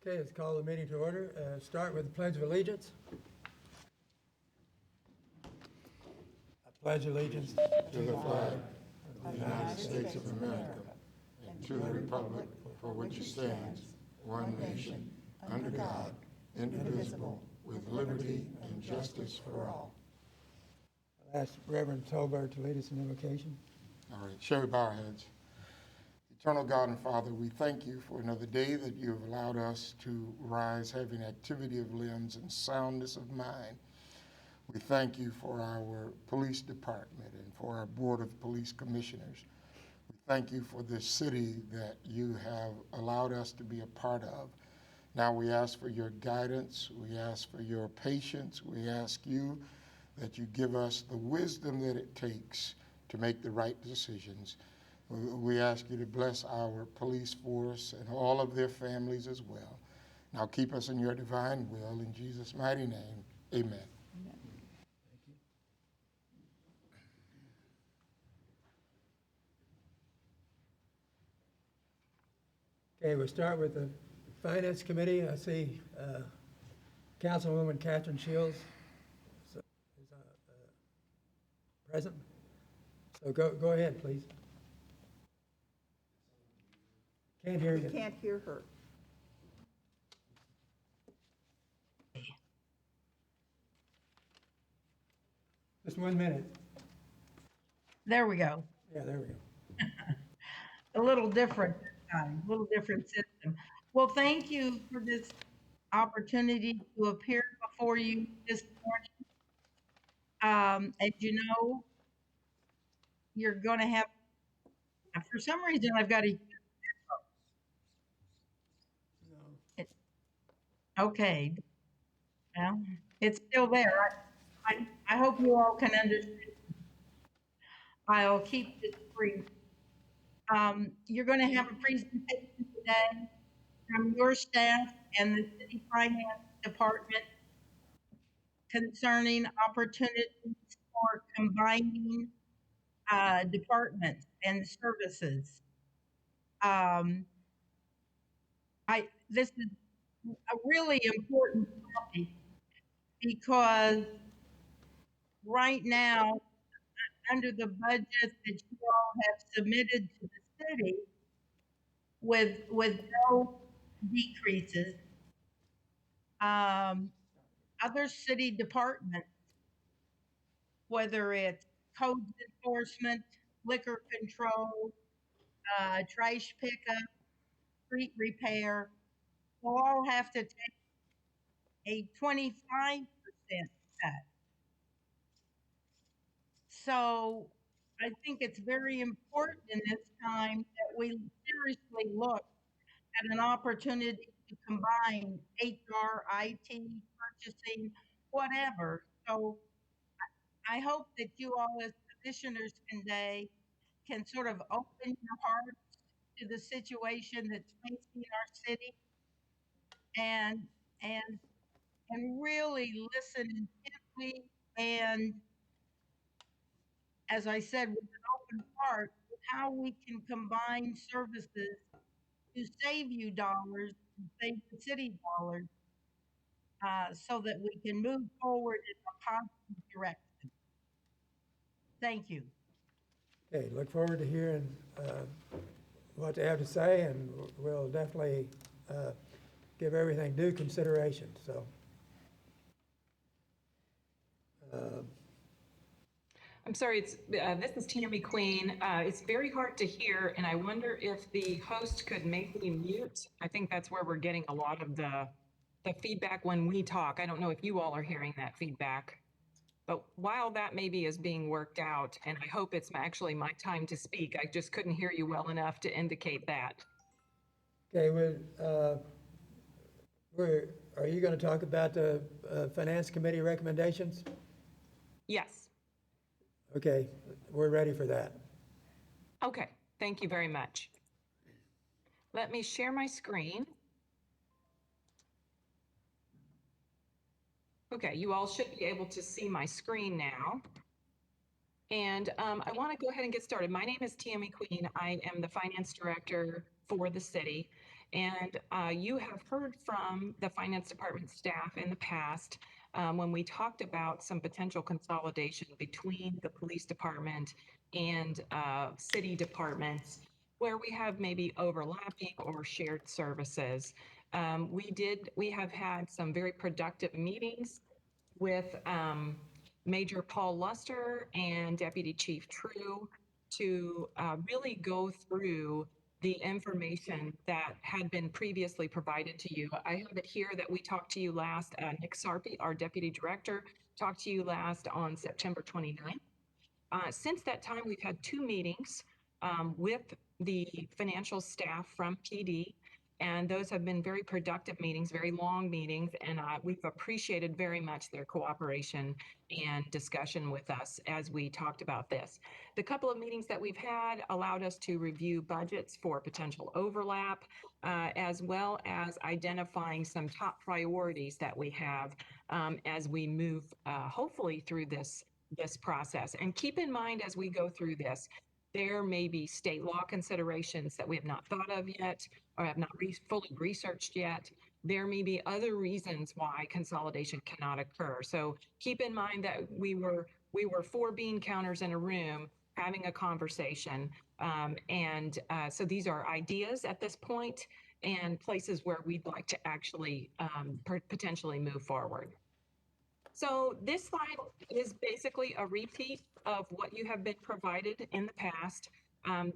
Okay, let's call the meeting to order. Start with the Pledge of Allegiance. I pledge allegiance To the flag of the United States of America and to the republic for which it stands, one nation, under God, indivisible, with liberty and justice for all. I'll ask Reverend Tolbert to lead us in invocation. All right, shall we bow our heads? Eternal God and Father, we thank you for another day that you have allowed us to rise having activity of limbs and soundness of mind. We thank you for our police department and for our Board of Police Commissioners. We thank you for this city that you have allowed us to be a part of. Now we ask for your guidance. We ask for your patience. We ask you that you give us the wisdom that it takes to make the right decisions. We ask you to bless our police force and all of their families as well. Now keep us in your divine will. In Jesus' mighty name, amen. Okay, we'll start with the Finance Committee. I see Councilwoman Catherine Shields is present. So go ahead, please. Can't hear you. Can't hear her. Just 1 minute. There we go. Yeah, there we go. A little different this time, a little different system. Well, thank you for this opportunity to appear before you this morning. As you know, you're going to have, for some reason, I've got to, okay. Well, it's still there. I hope you all can understand. I'll keep this brief. You're going to have a presentation today from your staff and the City Finance Department concerning opportunities for combining departments and services. This is a really important topic because right now, under the budget that you all have submitted to the city with no decreases, other city departments, whether it's code enforcement, liquor control, trash pickup, street repair, will all have to take a 25% cut. So I think it's very important in this time that we seriously look at an opportunity to combine HR, IT, purchasing, whatever. So I hope that you all as commissioners today can sort of open your hearts to the situation that's facing our city and and and really listen intently and, as I said, with an open heart, how we can combine services to save you dollars and save the city dollars, so that we can move forward in a positive direction. Thank you. Okay, look forward to hearing what they have to say, and we'll definitely give everything due consideration. So, I'm sorry, this is Tammy Queen. It's very hard to hear, and I wonder if the host could make me mute. I think that's where we're getting a lot of the feedback when we talk. I don't know if you all are hearing that feedback. But while that maybe is being worked out, and I hope it's actually my time to speak, I just couldn't hear you well enough to indicate that. okay, are you going to talk about the Finance Committee recommendations? Yes. Okay, we're ready for that. Okay, thank you very much. Let me share my screen. Okay, you all should be able to see my screen now. And I want to go ahead and get started. My name is Tammy Queen. I am the finance director for the city. And you have heard from the finance department staff in the past when we talked about some potential consolidation between the police department and city departments where we have maybe overlapping or shared services. We have had some very productive meetings with Major Paul Luster and Deputy Chief True to really go through the information that had been previously provided to you. I have it here that we talked to you last, Nick Sarpy, our Deputy Director, talked to you last on September 29th. Since that time, we've had two meetings with the financial staff from PD, and those have been very productive meetings, very long meetings, and we've appreciated very much their cooperation and discussion with us as we talked about this. The couple of meetings that we've had allowed us to review budgets for potential overlap, as well as identifying some top priorities that we have as we move hopefully through this process. And keep in mind as we go through this, there may be state law considerations that we have not thought of yet or have not fully researched yet. There may be other reasons why consolidation cannot occur. So keep in mind that we were four bean counters in a room having a conversation. So these are ideas at this point and places where we'd like to actually potentially move forward. So this slide is basically a repeat of what you have been provided in the past.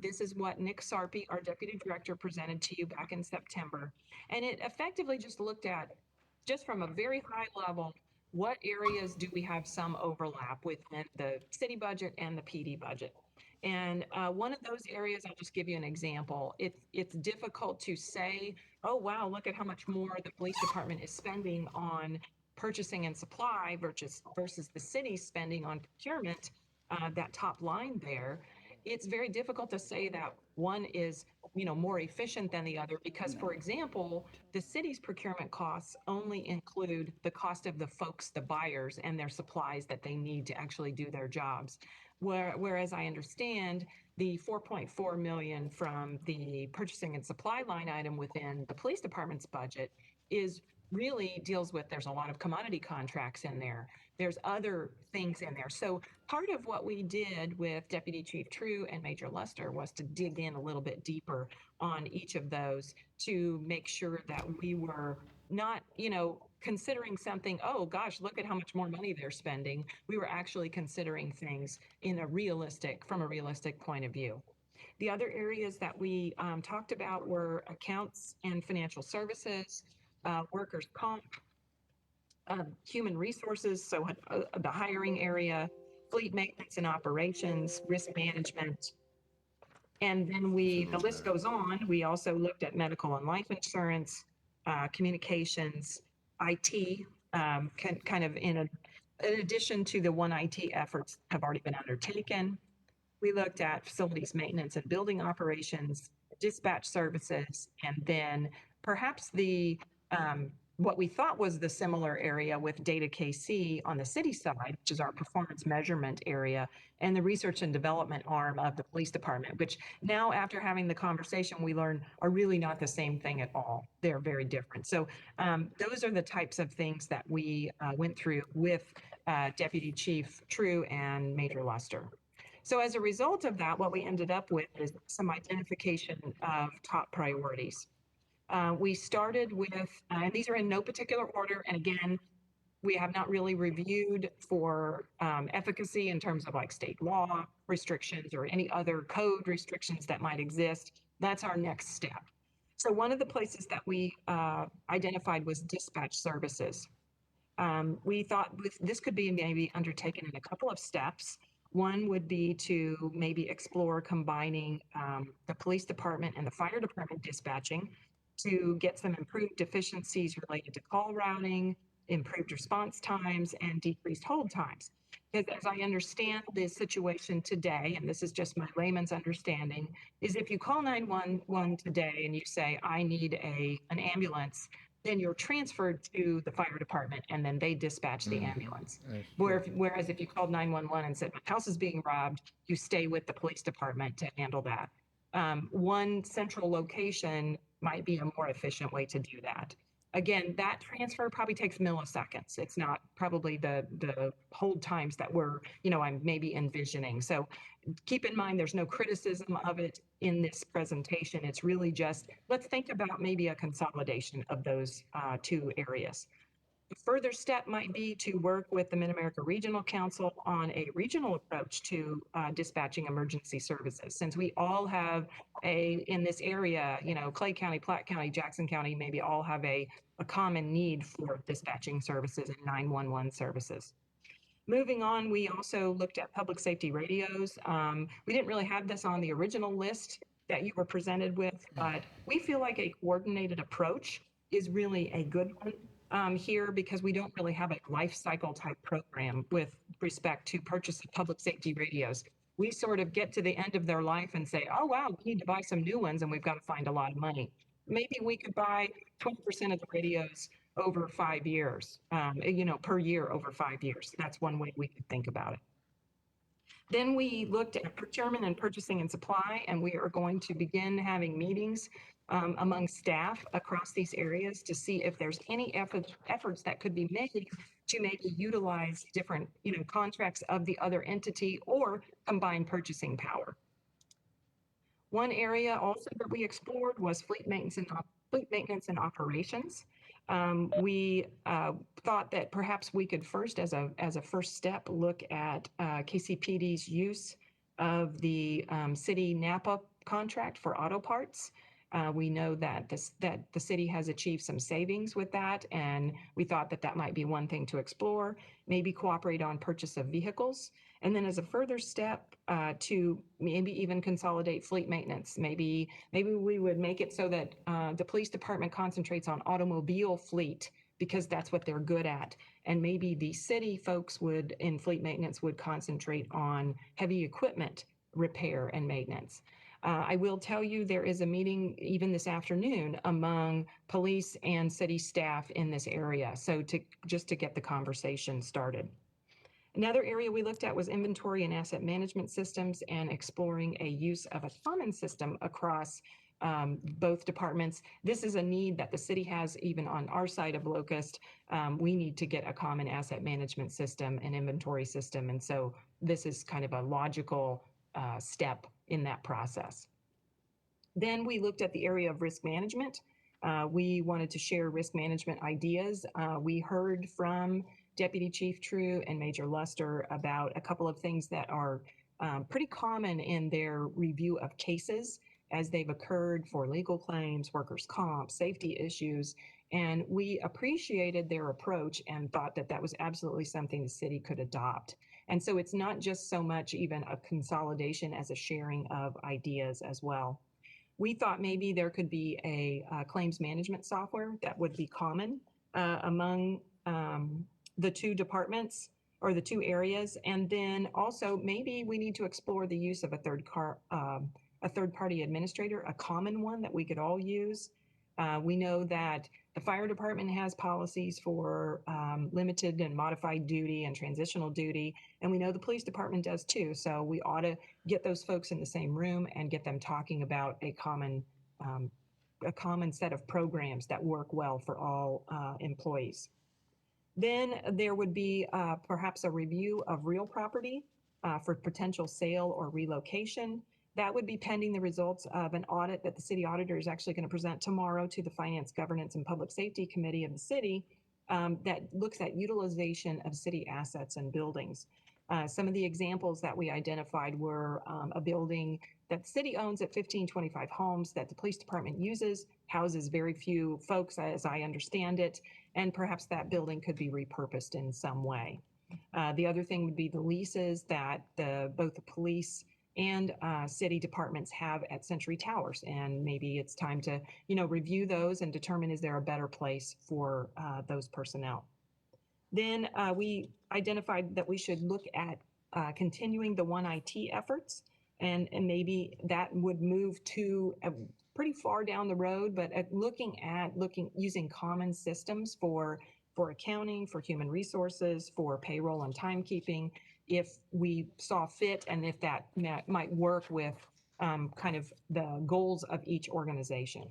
This is what Nick Sarpy, our Deputy Director, presented to you back in September. And it effectively just looked at, just from a very high level, what areas do we have some overlap within the city budget and the PD budget. And one of those areas, I'll just give you an example. It's difficult to say, oh, wow, look at how much more the police department is spending on purchasing and supply versus the city spending on procurement, that top line there. It's very difficult to say that one is, more efficient than the other because, for example, the city's procurement costs only include the cost of the folks, the buyers, and their supplies that they need to actually do their jobs. Whereas I understand the 4.4 million from the purchasing and supply line item within the police department's budget really deals with, there's a lot of commodity contracts in there. There's other things in there. So part of what we did with Deputy Chief True and Major Luster was to dig in a little bit deeper on each of those to make sure that we were not, considering something, oh gosh, look at how much more money they're spending. We were actually considering things from a realistic point of view. The other areas that we talked about were accounts and financial services, workers' comp, human resources, so the hiring area, fleet maintenance and operations, risk management. And then the list goes on. We also looked at medical and life insurance, communications, IT, kind of in addition to the one IT efforts have already been undertaken. We looked at facilities maintenance and building operations, dispatch services, and then perhaps what we thought was the similar area with Data KC on the city side, which is our performance measurement area, and the research and development arm of the police department, which now after having the conversation, we learn are really not the same thing at all. They're very different. So those are the types of things that we went through with Deputy Chief True and Major Luster. So as a result of that, what we ended up with is some identification of top priorities. We started with, and these are in no particular order, and again, we have not really reviewed for efficacy in terms of like state law restrictions or any other code restrictions that might exist. That's our next step. So one of the places that we identified was dispatch services. We thought this could be maybe undertaken in a couple of steps. One would be to maybe explore combining the police department and the fire department dispatching to get some improved efficiencies related to call routing, improved response times, and decreased hold times. Because as I understand the situation today, and this is just my layman's understanding, is if you call 911 today and you say, I need an ambulance, then you're transferred to the fire department and then they dispatch the ambulance. Whereas if you called 911 and said, my house is being robbed, you stay with the police department to handle that. One central location might be a more efficient way to do that. Again, that transfer probably takes milliseconds. It's not probably the hold times that I'm maybe envisioning. So keep in mind, there's no criticism of it in this presentation. It's really just, let's think about maybe a consolidation of those two areas. A further step might be to work with the Mid-America Regional Council on a regional approach to dispatching emergency services. Since we all have in this area, Clay County, Platte County, Jackson County, maybe all have a common need for dispatching services and 911 services. Moving on, we also looked at public safety radios. We didn't really have this on the original list that you were presented with, but we feel like a coordinated approach is really a good one here, because we don't really have a life cycle type program with respect to purchase of public safety radios. We sort of get to the end of their life and say, oh, wow, we need to buy some new ones and we've got to find a lot of money. Maybe we could buy 20% of the radios over 5 years, per year over 5 years. That's one way we could think about it. Then we looked at procurement and purchasing and supply, and we are going to begin having meetings among staff across these areas to see if there's any efforts that could be made to maybe utilize different, contracts of the other entity or combine purchasing power. One area also that we explored was fleet maintenance and operations. We thought that perhaps we could first, as a first step, look at KCPD's use of the city Napa contract for auto parts. We know that the city has achieved some savings with that, and we thought that might be one thing to explore. Maybe cooperate on purchase of vehicles. And then as a further step, to maybe even consolidate fleet maintenance. Maybe we would make it so that the police department concentrates on automobile fleet because that's what they're good at. And maybe the city folks in fleet maintenance would concentrate on heavy equipment repair and maintenance. I will tell you there is a meeting even this afternoon among police and city staff in this area. So just to get the conversation started. Another area we looked at was inventory and asset management systems and exploring a use of a common system across both departments. This is a need that the city has even on our side of Locust. We need to get a common asset management system and inventory system. And so this is kind of a logical step in that process. Then we looked at the area of risk management. We wanted to share risk management ideas. We heard from Deputy Chief True and Major Luster about a couple of things that are pretty common in their review of cases as they've occurred for legal claims, workers' comp, safety issues. And we appreciated their approach and thought that was absolutely something the city could adopt. And so it's not just so much even a consolidation as a sharing of ideas as well. We thought maybe there could be a claims management software that would be common among the two departments or the two areas. And then also maybe we need to explore the use of a third-party administrator, a common one that we could all use. We know that the fire department has policies for limited and modified duty and transitional duty, and we know the police department does too. So we ought to get those folks in the same room and get them talking about a common set of programs that work well for all employees. Then there would be perhaps a review of real property for potential sale or relocation. That would be pending the results of an audit that the city auditor is actually going to present tomorrow to the Finance, Governance, and Public Safety Committee of the city that looks at utilization of city assets and buildings. Some of the examples that we identified were a building that the city owns at 1525 Holmes that the police department uses, houses very few folks, as I understand it, and perhaps that building could be repurposed in some way. The other thing would be the leases that both the police and city departments have at Century Towers, and maybe it's time to review those and determine is there a better place for those personnel. Then we identified that we should look at continuing the One IT efforts, and maybe that would move to pretty far down the road, but using common systems for accounting, for human resources, for payroll and timekeeping, if we saw fit and if that might work with kind of the goals of each organization.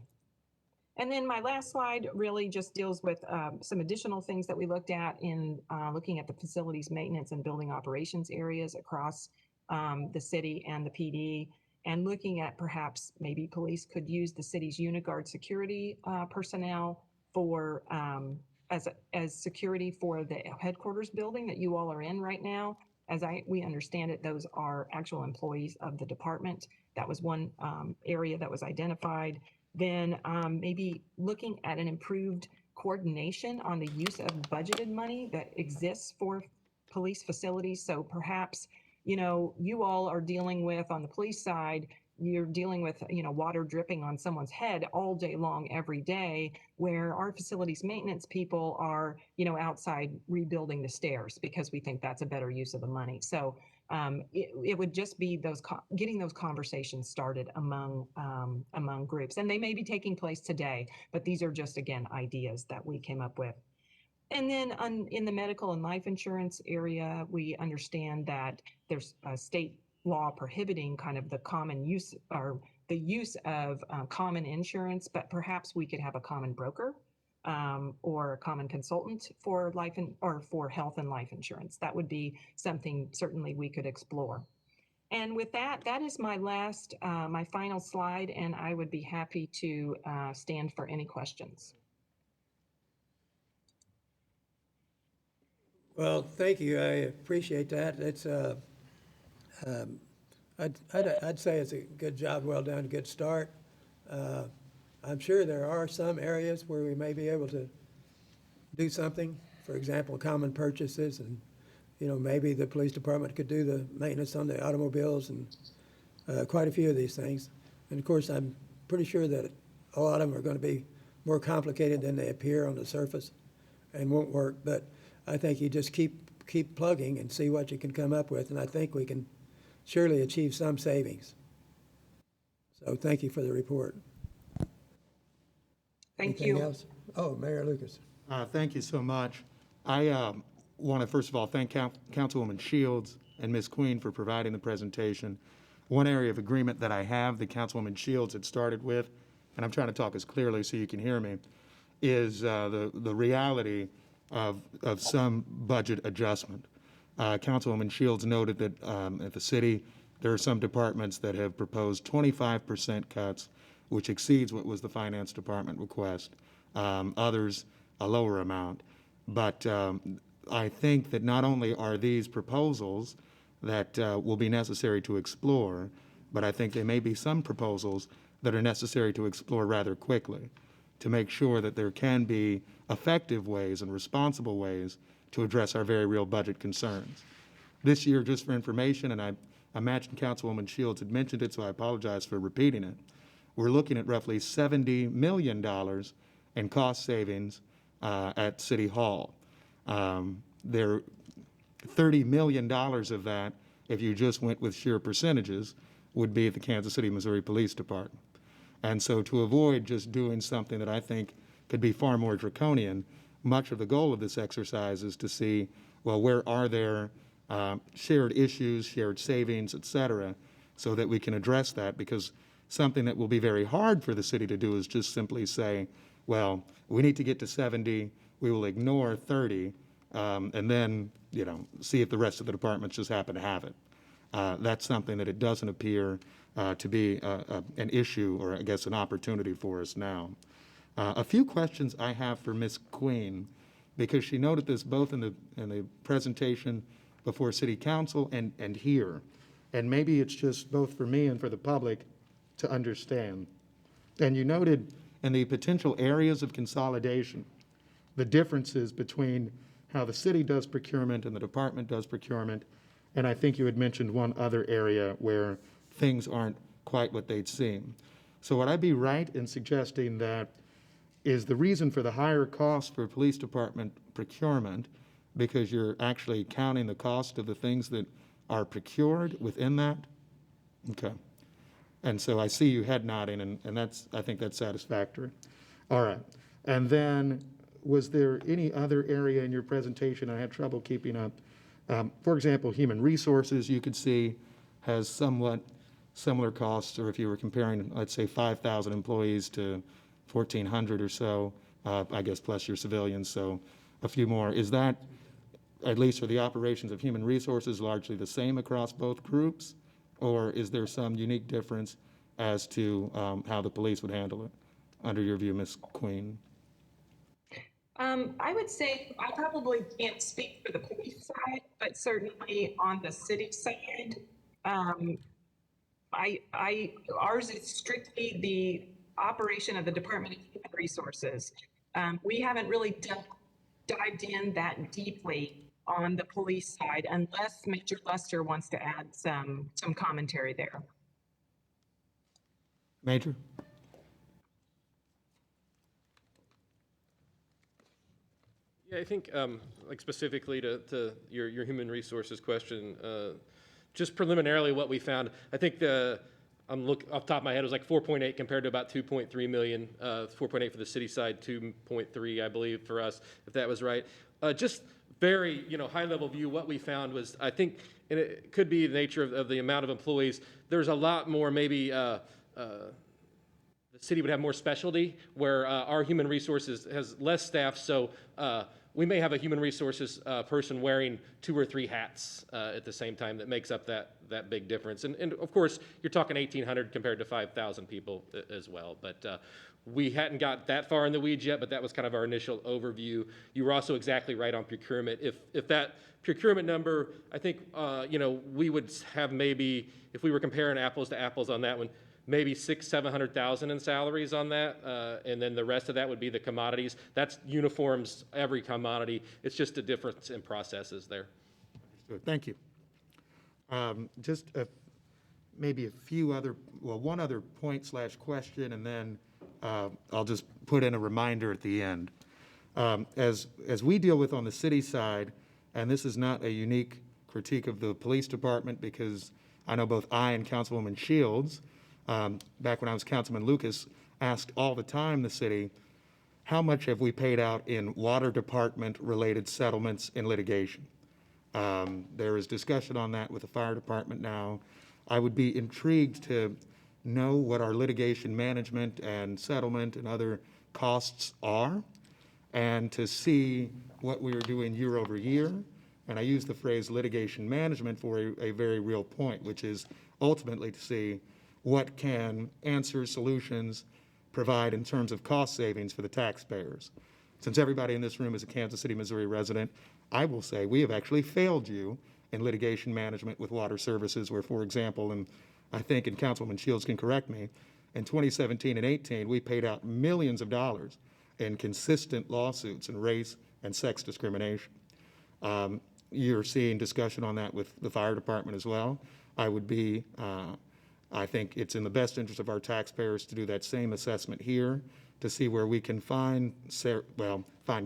And then my last slide really just deals with some additional things that we looked at in looking at the facilities maintenance and building operations areas across the city and the PD, and looking at perhaps maybe police could use the city's UniGuard security personnel for as security for the headquarters building that you all are in right now. As we understand it, those are actual employees of the department. That was one area that was identified. Then maybe looking at an improved coordination on the use of budgeted money that exists for police facilities. So perhaps, you all are dealing with, on the police side, you're dealing with, water dripping on someone's head all day long, every day, where our facilities maintenance people are, outside rebuilding the stairs because we think that's a better use of the money. So it would just be getting those conversations started among groups, and they may be taking place today, but these are just, again, ideas that we came up with. And then in the medical and life insurance area, we understand that there's a state law prohibiting kind of the common use or the use of common insurance, but perhaps we could have a common broker or a common consultant for or for health and life insurance. That would be something certainly we could explore. And with that, that is my my final slide, and I would be happy to stand for any questions. Well, thank you. I appreciate that. It's, I'd say it's a good job, well done, good start. I'm sure there are some areas where we may be able to do something. For example, common purchases, and, maybe the police department could do the maintenance on the automobiles and quite a few of these things. And of course, I'm pretty sure that a lot of them are going to be more complicated than they appear on the surface and won't work. But I think you just keep plugging and see what you can come up with, and I think we can surely achieve some savings. So thank you for the report. Thank Anything you. else? Oh, Mayor Lucas. Thank you so much. I want to first of all thank Councilwoman Shields and Ms. Queen for providing the presentation. One area of agreement that I have that Councilwoman Shields had started with, and I'm trying to talk as clearly so you can hear me, is the reality of some budget adjustment. Councilwoman Shields noted that at the city, there are some departments that have proposed 25% cuts, which exceeds what was the finance department request. Others, a lower amount. But I think that not only are these proposals that will be necessary to explore, but I think there may be some proposals that are necessary to explore rather quickly to make sure that there can be effective ways and responsible ways to address our very real budget concerns. This year, just for information, and I imagine Councilwoman Shields had mentioned it, so I apologize for repeating it, we're looking at roughly $70 million in cost savings at City Hall. There, $30 million of that, if you just went with sheer percentages, would be at the Kansas City, Missouri Police Department. And so to avoid just doing something that I think could be far more draconian, much of the goal of this exercise is to see, well, where are there shared issues, shared savings, et cetera, so that we can address that, because something that will be very hard for the city to do is just simply say, well, we need to get to 70, we will ignore 30, and then, see if the rest of the departments just happen to have it. That's something that it doesn't appear to be an issue, or I guess an opportunity for us now. A few questions I have for Ms. Queen, because she noted this both in the presentation before City Council and here. And maybe it's just both for me and for the public to understand. And you noted in the potential areas of consolidation, the differences between how the city does procurement and the department does procurement. And I think you had mentioned one other area where things aren't quite what they'd seem. So would I be right in suggesting that is the reason for the higher cost for police department procurement because you're actually counting the cost of the things that are procured within that? Okay. And so I see you head nodding, and I think that's satisfactory. All right. And then was there any other area in your presentation I had trouble keeping up? For example, human resources, you could see, has somewhat similar costs, or if you were comparing, let's say, 5,000 employees to 1,400 or so, I guess plus your civilians, so a few more. Is that, at least for the operations of human resources, largely the same across both groups? Or is there some unique difference as to how the police would handle it, under your view, Ms. Queen? I would say I probably can't speak for the police side, but certainly on the city side, ours is strictly the operation of the Department of Human Resources. We haven't really dived in that deeply on the police side unless Major Lester wants to add some commentary there. Major? Yeah, I think, like specifically to your human resources question, just preliminarily what we found, I think off the top of my head, it was like 4.8 compared to about 2.3 million, 4.8 for the city side, 2.3, I believe, for us, if that was right. Just very, high level view, what we found was, I think, and it could be the nature of the amount of employees, there's a lot more maybe, the city would have more specialty, where our human resources has less staff, so we may have a human resources person wearing 2 or 3 hats at the same time that makes up that big difference. And of course, you're talking 1,800 compared to 5,000 people as well. But we hadn't got that far in the weeds yet, but that was kind of our initial overview. You were also exactly right on procurement. If that procurement number, I think, we would have maybe, if we were comparing apples to apples on that one, maybe 600,000-700,000 in salaries on that, and then the rest of that would be the commodities. That's uniforms every commodity. It's just a difference in processes there. Understood. Thank you. Just maybe one other point/question, and then I'll just put in a reminder at the end. As we deal with on the city side, and this is not a unique critique of the police department, because I know both I and Councilwoman Shields, back when I was Councilman Lucas, asked all the time the city, how much have we paid out in water department related settlements in litigation? There is discussion on that with the fire department now. I would be intrigued to know what our litigation management and settlement and other costs are, and to see what we are doing year over year. And I use the phrase litigation management for a very real point, which is ultimately to see what can answers, solutions provide in terms of cost savings for the taxpayers. Since everybody in this room is a Kansas City, Missouri resident, I will say we have actually failed you in litigation management with water services, where, for example, and I think, and Councilwoman Shields can correct me, in 2017 and 18, we paid out millions of dollars in consistent lawsuits in race and sex discrimination. You're seeing discussion on that with the fire department as well. I think it's in the best interest of our taxpayers to do that same assessment here, to see where we can find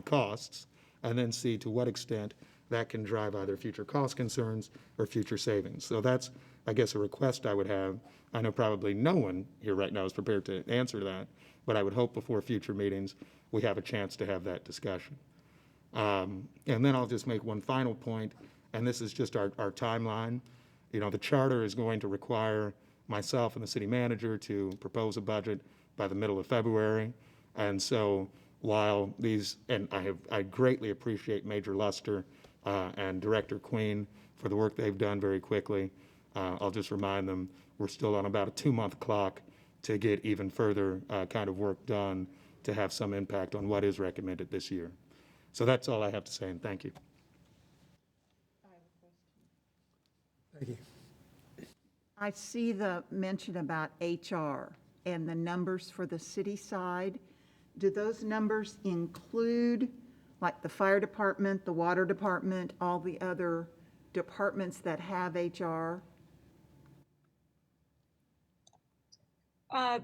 costs, and then see to what extent that can drive either future cost concerns or future savings. So that's, I guess, a request I would have. I know probably no one here right now is prepared to answer that, but I would hope before future meetings we have a chance to have that discussion. And then I'll just make one final point, and this is just our timeline. The charter is going to require myself and the city manager to propose a budget by the middle of February. And so while I greatly appreciate Major Luster and Director Queen for the work they've done very quickly. I'll just remind them we're still on about a 2-month clock to get even further kind of work done to have some impact on what is recommended this year. So that's all I have to say, and thank you. Thank you. I see the mention about HR and the numbers for the city side. Do those numbers include, like, the fire department, the water department, all the other departments that have HR?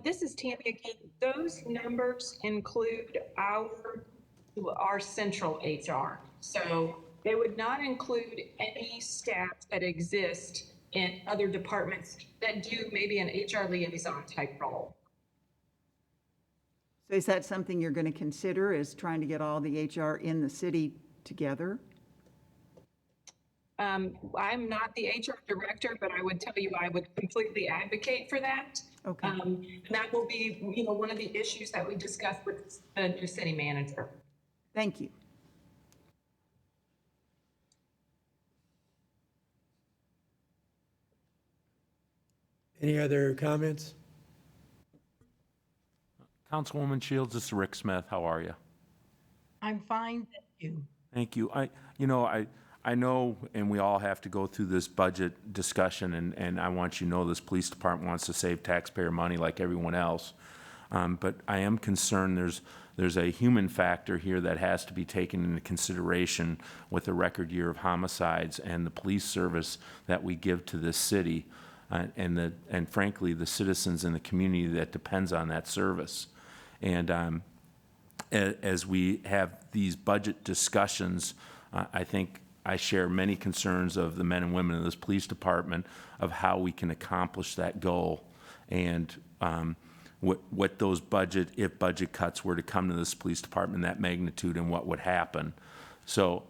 This is Tammy again. Those numbers include our central HR. So they would not include any staff that exist in other departments that do maybe an HR liaison type role. So is that something you're going to consider, is trying to get all the HR in the city together? I'm not the HR director, but I would tell you I would completely advocate for that. Okay. And that will be, one of the issues that we discussed with the new city manager. Thank you. Any other comments? Councilwoman Shields, this is Rick Smith. How are you? I'm fine, thank you. Thank you. I know, and we all have to go through this budget discussion, and I want you to know this police department wants to save taxpayer money like everyone else. But I am concerned there's a human factor here that has to be taken into consideration with the record year of homicides and the police service that we give to this city, and frankly, the citizens in the community that depends on that service. And as we have these budget discussions, I think I share many concerns of the men and women in this police department of how we can accomplish that goal, and what those if budget cuts were to come to this police department, that magnitude, and what would happen. So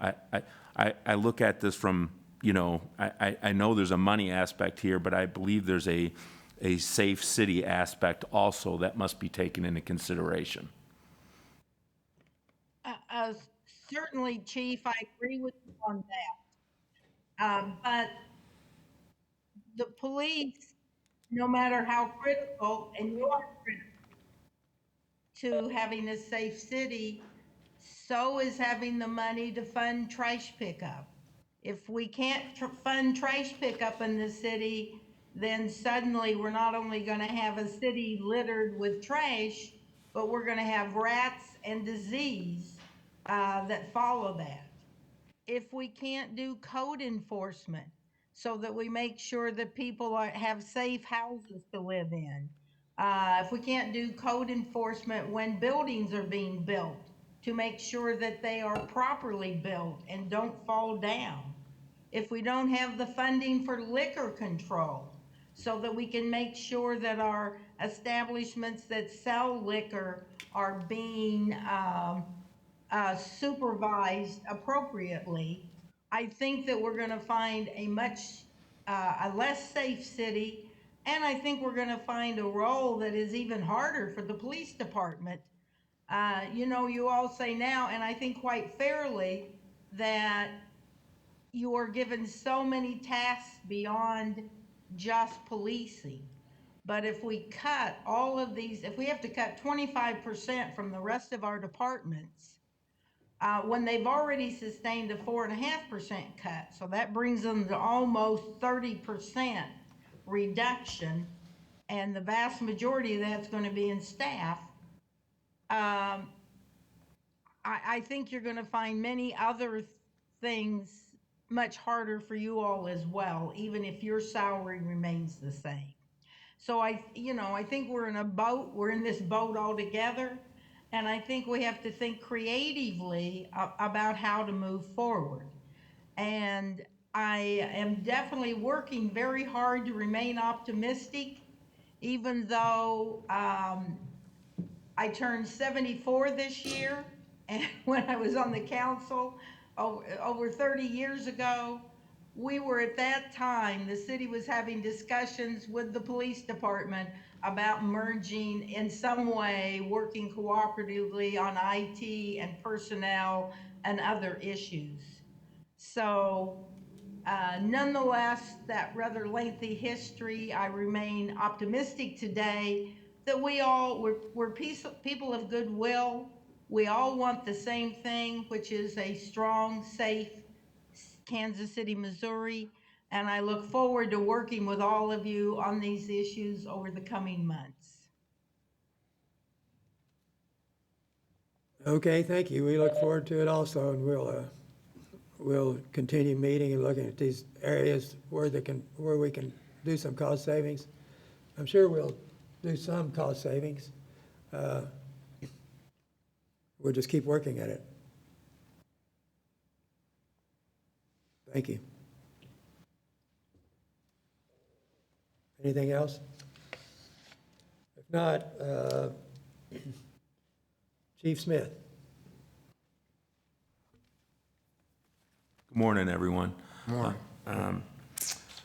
I look at this from, I know there's a money aspect here, but I believe there's a safe city aspect also that must be taken into consideration. Certainly, Chief, I agree with you on that. But the police, no matter how critical, and you are critical to having a safe city, so is having the money to fund trash pickup. If we can't fund trash pickup in the city, then suddenly we're not only going to have a city littered with trash, but we're going to have rats and disease that follow that. If we can't do code enforcement so that we make sure that people have safe houses to live in, if we can't do code enforcement when buildings are being built to make sure that they are properly built and don't fall down, if we don't have the funding for liquor control so that we can make sure that our establishments that sell liquor are being supervised appropriately, I think that we're going to find a less safe city, and I think we're going to find a role that is even harder for the police department. You all say now, and I think quite fairly, that you are given so many tasks beyond just policing. But if we cut all of these, if we have to cut 25% from the rest of our departments, when they've already sustained a 4.5% cut, so that brings them to almost 30% reduction, and the vast majority of that's going to be in staff. I think you're going to find many other things much harder for you all as well, even if your salary remains the same. So I think we're in this boat all together. And I think we have to think creatively about how to move forward. And I am definitely working very hard to remain optimistic, even though I turned 74 this year. And when I was on the council over 30 years ago, we were at that time, the city was having discussions with the police department about merging in some way, working cooperatively on IT and personnel and other issues. So nonetheless, that rather lengthy history, I remain optimistic today that we're people of goodwill. We all want the same thing, which is a strong, safe Kansas City, Missouri, and I look forward to working with all of you on these issues over the coming months. Okay, thank you. We look forward to it also, and we'll continue meeting and looking at these areas where we can do some cost savings. I'm sure we'll do some cost savings. We'll just keep working at it. Thank you. Anything else? If not, Chief Smith. Good morning, everyone.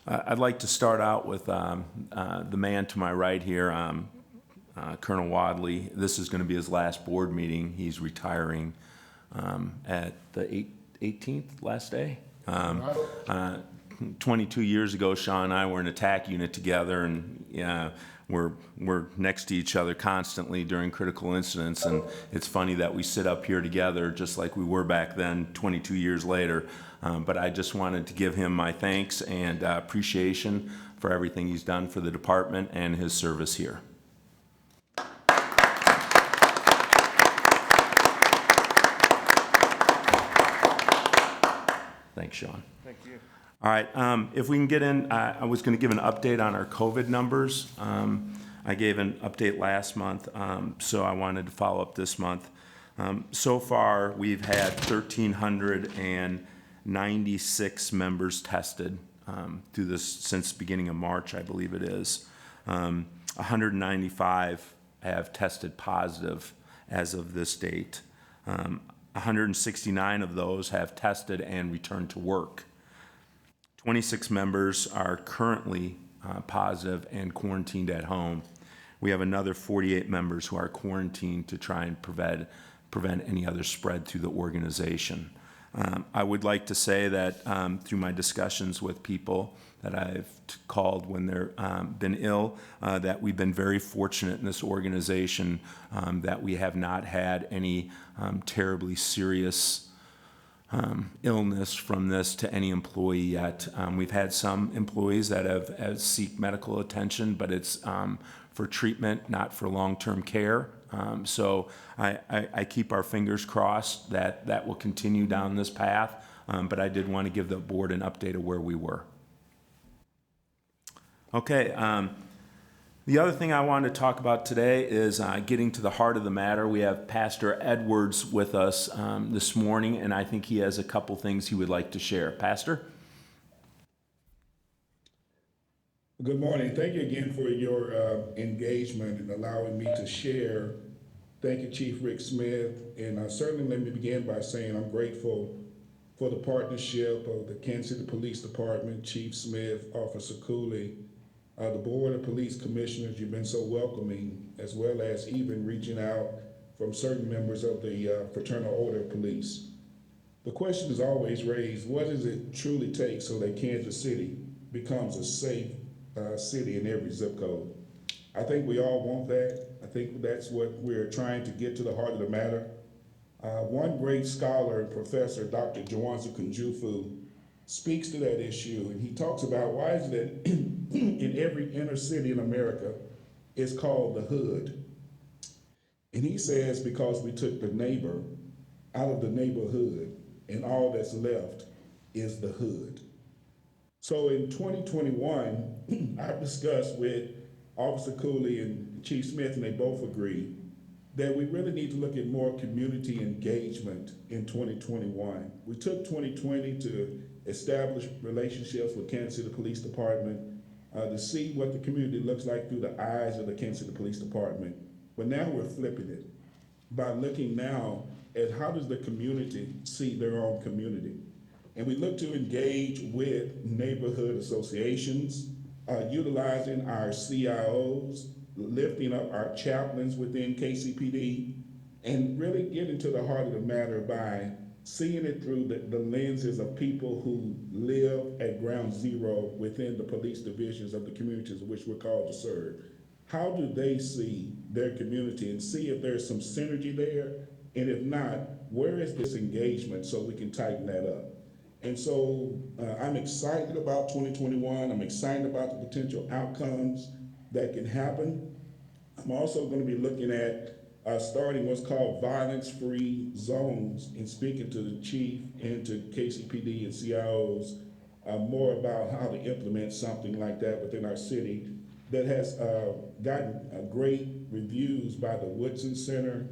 I'd like to start out with the man to my right here, Colonel Wadley. This is going to be his last board meeting. He's retiring at the 18th, last day. 22 years ago, Sean and I were in a TAC unit together, and we're next to each other constantly during critical incidents, and it's funny that we sit up here together just like we were back then 22 years later. But I just wanted to give him my thanks and appreciation for everything he's done for the department and his service here. Thanks, Sean. Thank you. All right, if we can get in, I was going to give an update on our COVID numbers. I gave an update last month, so I wanted to follow up this month. So far, we've had 1,396 members tested through this since the beginning of March, I believe it is. 195 have tested positive as of this date. 169 of those have tested and returned to work. 26 members are currently positive and quarantined at home. We have another 48 members who are quarantined to try and prevent any other spread through the organization. I would like to say that through my discussions with people that I've called when they're been ill, that we've been very fortunate in this organization that we have not had any terribly serious illness from this to any employee yet. We've had some employees that have seek medical attention, but it's for treatment, not for long-term care. So I keep our fingers crossed that that will continue down this path, but I did want to give the board an update of where we were. Okay, the other thing I wanted to talk about today is getting to the heart of the matter. We have Pastor Edwards with us this morning, and I think he has a couple things he would like to share. Pastor? Good morning. Thank you again for your engagement and allowing me to share. Thank you, Chief Rick Smith. And certainly let me begin by saying I'm grateful for the partnership of the Kansas City Police Department, Chief Smith, Officer Cooley, the Board of Police Commissioners. You've been so welcoming, as well as even reaching out from certain members of the Fraternal Order of Police. The question is always raised, what does it truly take so that Kansas City becomes a safe city in every zip code? I think we all want that. I think that's what we're trying to get to the heart of the matter. One great scholar and professor, Dr. Jawanza Kunjufu, speaks to that issue, and he talks about why is it that in every inner city in America it's called the hood. And he says because we took the neighbor out of the neighborhood and all that's left is the hood. So in 2021, I've discussed with Officer Cooley and Chief Smith, and they both agree that we really need to look at more community engagement in 2021. We took 2020 to establish relationships with Kansas City Police Department, to see what the community looks like through the eyes of the Kansas City Police Department. But now we're flipping it by looking now at how does the community see their own community. And we look to engage with neighborhood associations, utilizing our CIOs, lifting up our chaplains within KCPD, and really getting to the heart of the matter by seeing it through the lenses of people who live at ground zero within the police divisions of the communities of which we're called to serve. How do they see their community and see if there's some synergy there? And if not, where is this engagement so we can tighten that up? And so I'm excited about 2021. I'm excited about the potential outcomes that can happen. I'm also going to be looking at starting what's called violence-free zones and speaking to the chief and to KCPD and CIOs more about how to implement something like that within our city that has gotten great reviews by the Woodson Center,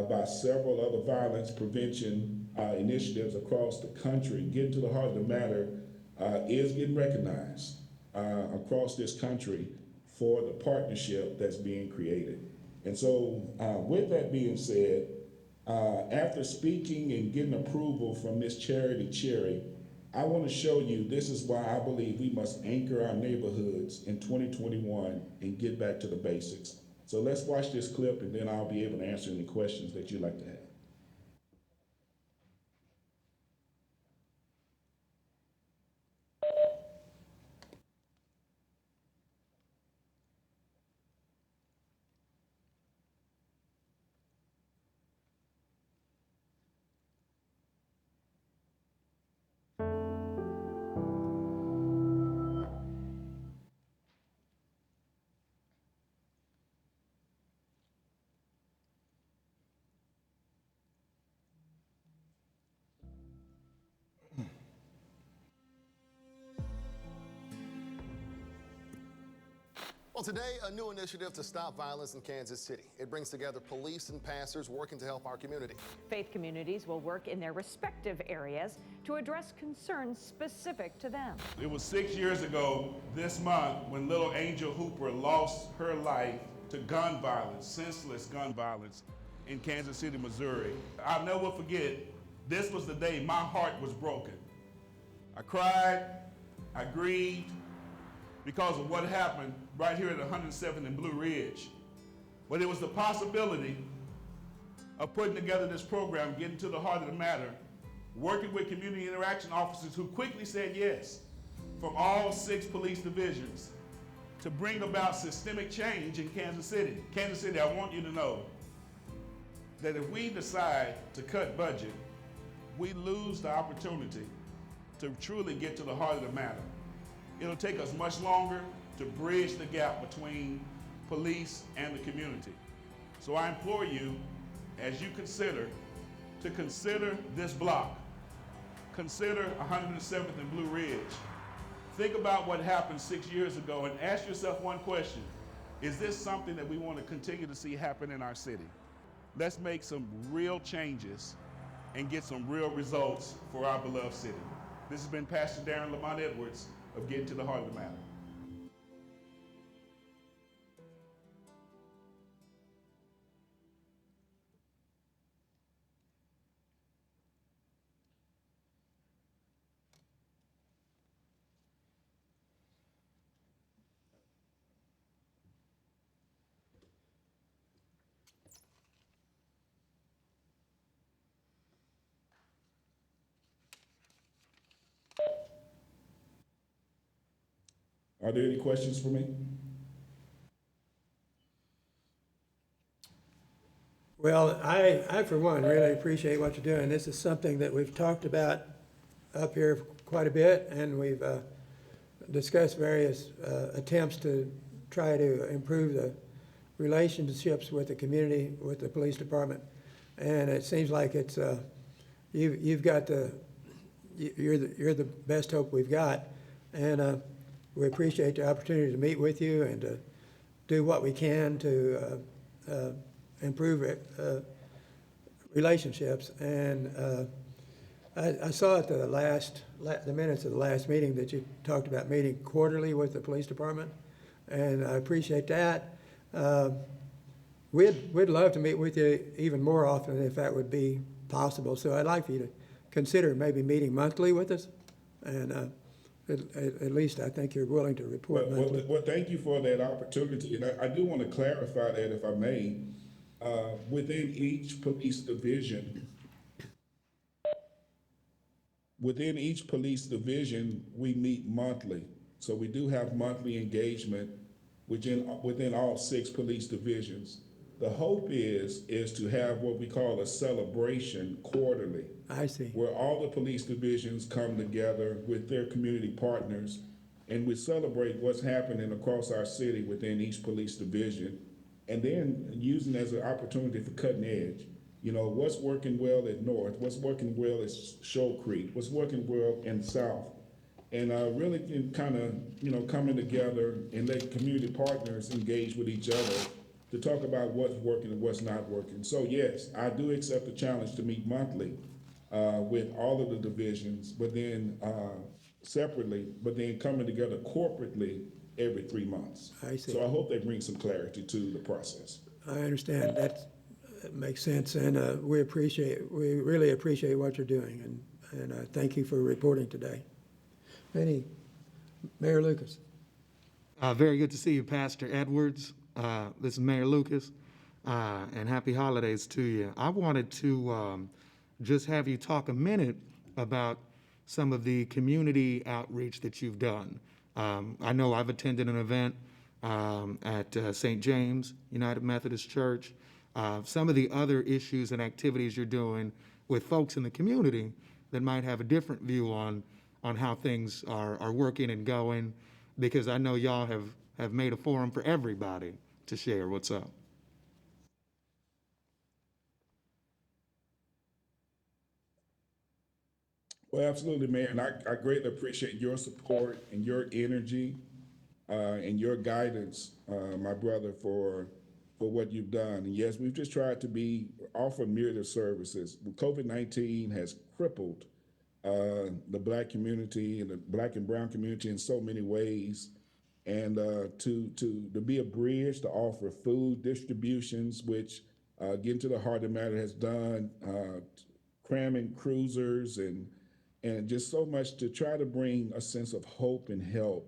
by several other violence prevention initiatives across the country. Getting to the heart of the matter is getting recognized across this country for the partnership that's being created. And so with that being said, after speaking and getting approval from Ms. Charity Cherry I want to show you, this is why I believe we must anchor our neighborhoods in 2021 and get back to the basics. So let's watch this clip and then I'll be able to answer any questions that you'd like to have. Well, today, a new initiative to stop violence in Kansas City. It brings together police and pastors working to help our community. Faith communities will work in their respective areas to address concerns specific to them. It was 6 years ago this month when little Angel Hooper lost her life to gun violence, senseless gun violence in Kansas City, Missouri. I'll never forget, this was the day my heart was broken. I cried, I grieved, because of what happened right here at 107th and Blue Ridge. But it was the possibility of putting together this program, getting to the heart of the matter, working with community interaction officers who quickly said yes from all 6 police divisions to bring about systemic change in Kansas City. Kansas City, I want you to know that if we decide to cut budget, we lose the opportunity to truly get to the heart of the matter. It'll take us much longer to bridge the gap between police and the community. So I implore you, as you consider this block, consider 107th and Blue Ridge. Think about what happened 6 years ago and ask yourself one question. Is this something that we want to continue to see happen in our city? Let's make some real changes and get some real results for our beloved city. This has been Pastor Darren Lamont Edwards of Getting to the Heart of the Matter. Are there any questions for me? Well, I for one, really appreciate what you're doing. This is something that we've talked about up here quite a bit, and we've discussed various attempts to try to improve the relationships with the community, with the police department. And it seems like it's, you've got you're the best hope we've got. And we appreciate the opportunity to meet with you and to do what we can to improve relationships. And I saw at the minutes of the last meeting that you talked about meeting quarterly with the police department, and I appreciate that. We'd love to meet with you even more often if that would be possible. So I'd like for you to consider maybe meeting monthly with us, and at least I think you're willing to report monthly. Well, thank you for that opportunity. And I do want to clarify that, if I may. Within each police division, we meet monthly. So we do have monthly engagement within all 6 police divisions. The hope is to have what we call a celebration quarterly. I see. Where all the police divisions come together with their community partners, and we celebrate what's happening across our city within each police division, and then using it as an opportunity for cutting edge. You know, what's working well at North, what's working well at Shoal Creek, what's working well in South. And really kind of, coming together and let community partners engage with each other to talk about what's working and what's not working. So yes, I do accept the challenge to meet monthly with all of the divisions, but then separately, but then coming together corporately every 3 months. I see. So I hope that brings some clarity to the process. I understand. That makes sense, and we really appreciate what you're doing. And and thank you for reporting today. Mayor Lucas. Very good to see you, Pastor Edwards. This is Mayor Lucas, and happy holidays to you. I wanted to just have you talk a minute about some of the community outreach that you've done. I know I've attended an event at St. James United Methodist Church. Some of the other issues and activities you're doing with folks in the community that might have a different view on how things are working and going, because I know y'all have made a forum for everybody to share what's up. Well, absolutely, Mayor, and I greatly appreciate your support and your energy and your guidance, my brother, for what you've done. And yes, we've just tried to offer myriad of services. COVID-19 has crippled the Black community and the Black and brown community in so many ways. And to be a bridge, to offer food distributions, which getting to the heart of the matter has done, cramming cruisers and just so much to try to bring a sense of hope and help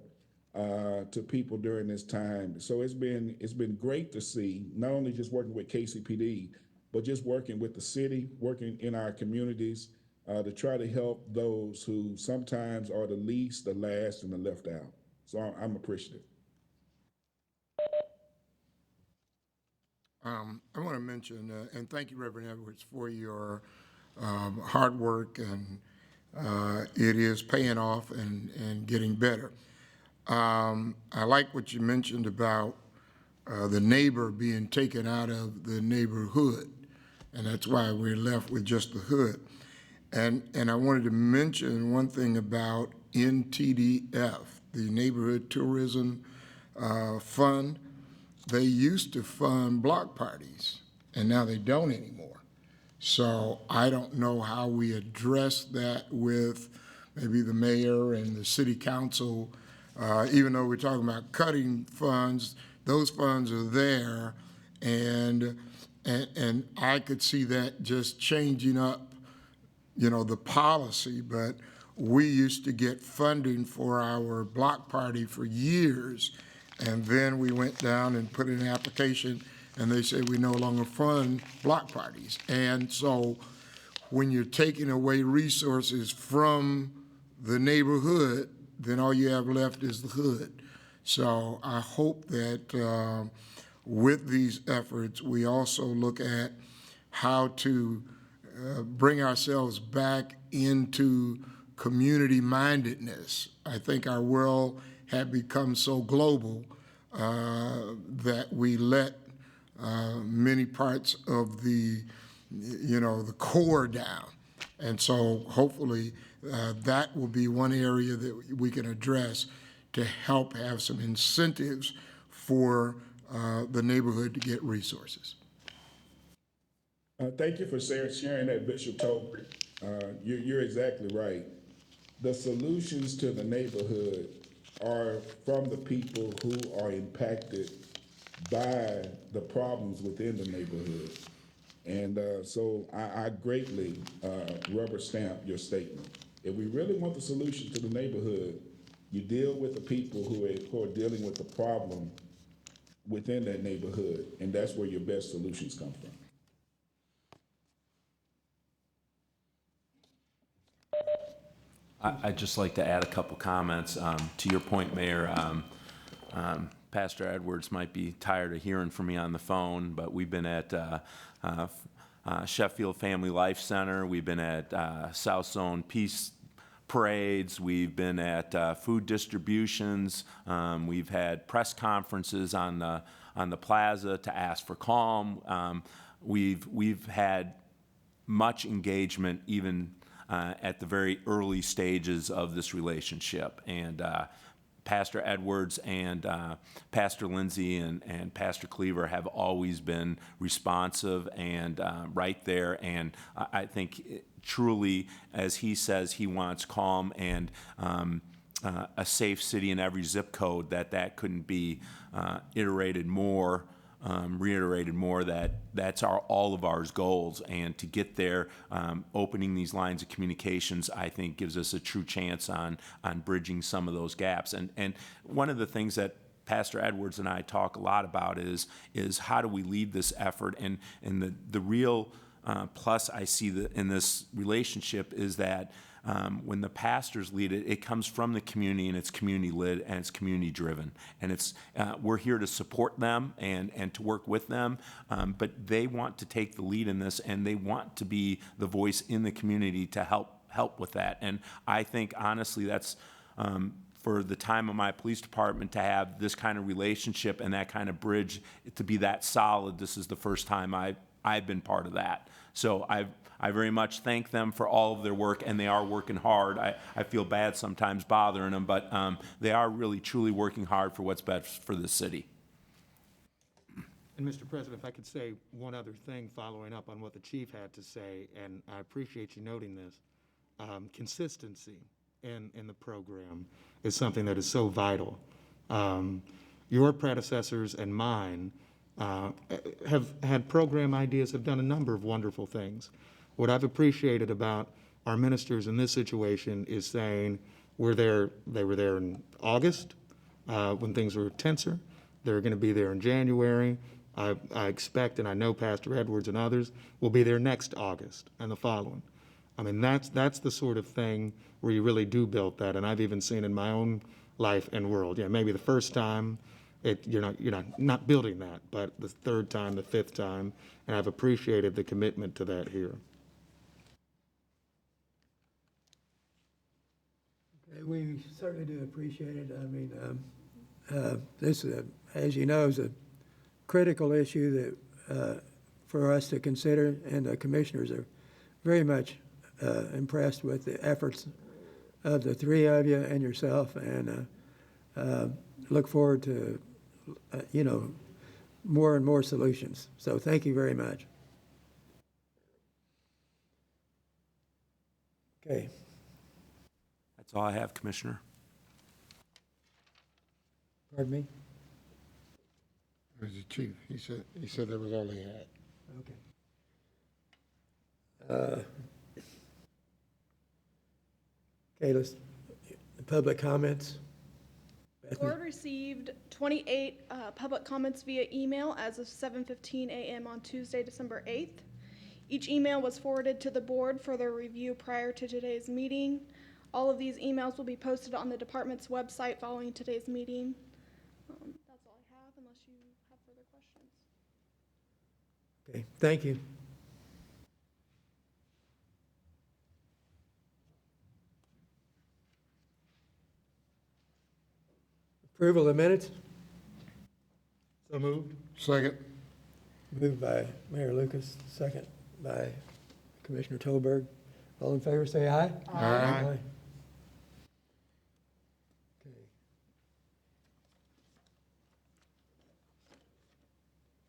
to people during this time. So it's been great to see, not only just working with KCPD, but just working with the city, working in our communities to try to help those who sometimes are the least, the last, and the left out. So I'm appreciative. I want to mention, and thank you, Reverend Edwards, for your hard work, and it is paying off and getting better. I like what you mentioned about the neighbor being taken out of the neighborhood, and that's why we're left with just the hood. And I wanted to mention one thing about NTDF, the Neighborhood Tourism Fund. They used to fund block parties, and now they don't anymore. So I don't know how we address that with maybe the mayor and the city council. Even though we're talking about cutting funds, those funds are there, and I could see that just changing up, the policy. But we used to get funding for our block party for years, and then we went down and put in an application, and they said we no longer fund block parties. And so when you're taking away resources from the neighborhood, then all you have left is the hood. So I hope that with these efforts, we also look at how to bring ourselves back into community mindedness. I think our world had become so global that we let many parts of the core down. And so hopefully that will be one area that we can address to help have some incentives for the neighborhood to get resources. Thank you for sharing that, Bishop Tolbert. You're exactly right. The solutions to the neighborhood are from the people who are impacted by the problems within the neighborhood. And so I greatly rubber stamp your statement. If we really want the solution to the neighborhood, you deal with the people who are dealing with the problem within that neighborhood, and that's where your best solutions come from. I'd just like to add a couple comments. To your point, Mayor, Pastor Edwards might be tired of hearing from me on the phone, but we've been at Sheffield Family Life Center. We've been at South Zone Peace Parades. We've been at food distributions. We've had press conferences on the plaza to ask for calm. We've had much engagement even at the very early stages of this relationship. And Pastor Edwards and Pastor Lindsay and Pastor Cleaver have always been responsive and right there. And I think truly, as he says, he wants calm and a safe city in every zip code, that couldn't be iterated more reiterated more that that's all of ours goals, and to get there, opening these lines of communications, I think, gives us a true chance on bridging some of those gaps. And one of the things that Pastor Edwards and I talk a lot about is how do we lead this effort, and the real plus I see in this relationship is that when the pastors lead it, it comes from the community, and it's community led and it's community driven, and it's we're here to support them and to work with them, but they want to take the lead in this, and they want to be the voice in the community to help with that. And I think honestly that's for the time of my police department to have this kind of relationship and that kind of bridge to be that solid. This is the first time I've been part of that. So I very much thank them for all of their work, and they are working hard. I feel bad sometimes bothering them, but they are really truly working hard for what's best for the city. And Mr. President, if I could say one other thing following up on what the chief had to say, and I appreciate you noting this, consistency in the program is something that is so vital. Your predecessors and mine have had program ideas, have done a number of wonderful things. What I've appreciated about our ministers in this situation is saying they were there in August when things were tenser. They're going to be there in January. I expect, and I know Pastor Edwards and others will be there next August and the following. I mean, that's the sort of thing where you really do build that, and I've even seen in my own life and world. Yeah, maybe the first time you're not building that, but the third time, the fifth time, and I've appreciated the commitment to that here. Okay, we certainly do appreciate it. I mean, this, as you know, is a critical issue that for us to consider, and the commissioners are very much impressed with the efforts of the three of you and yourself, and look forward to more and more solutions. So thank you very much. Okay. That's all I have, Commissioner. Pardon me? It was the chief. He said that was all he had. Okay. Okay, let's, public comments. The board received 28 public comments via email as of 7:15 a.m. on Tuesday, December 8th. Each email was forwarded to the board for their review prior to today's meeting. All of these emails will be posted on the department's website following today's meeting. That's all I have, unless you have further questions. Okay, thank you. Approval of minutes? So moved. Second. Moved by Mayor Lucas, second by Commissioner Tolberg. All in favor, say aye. Aye. Okay.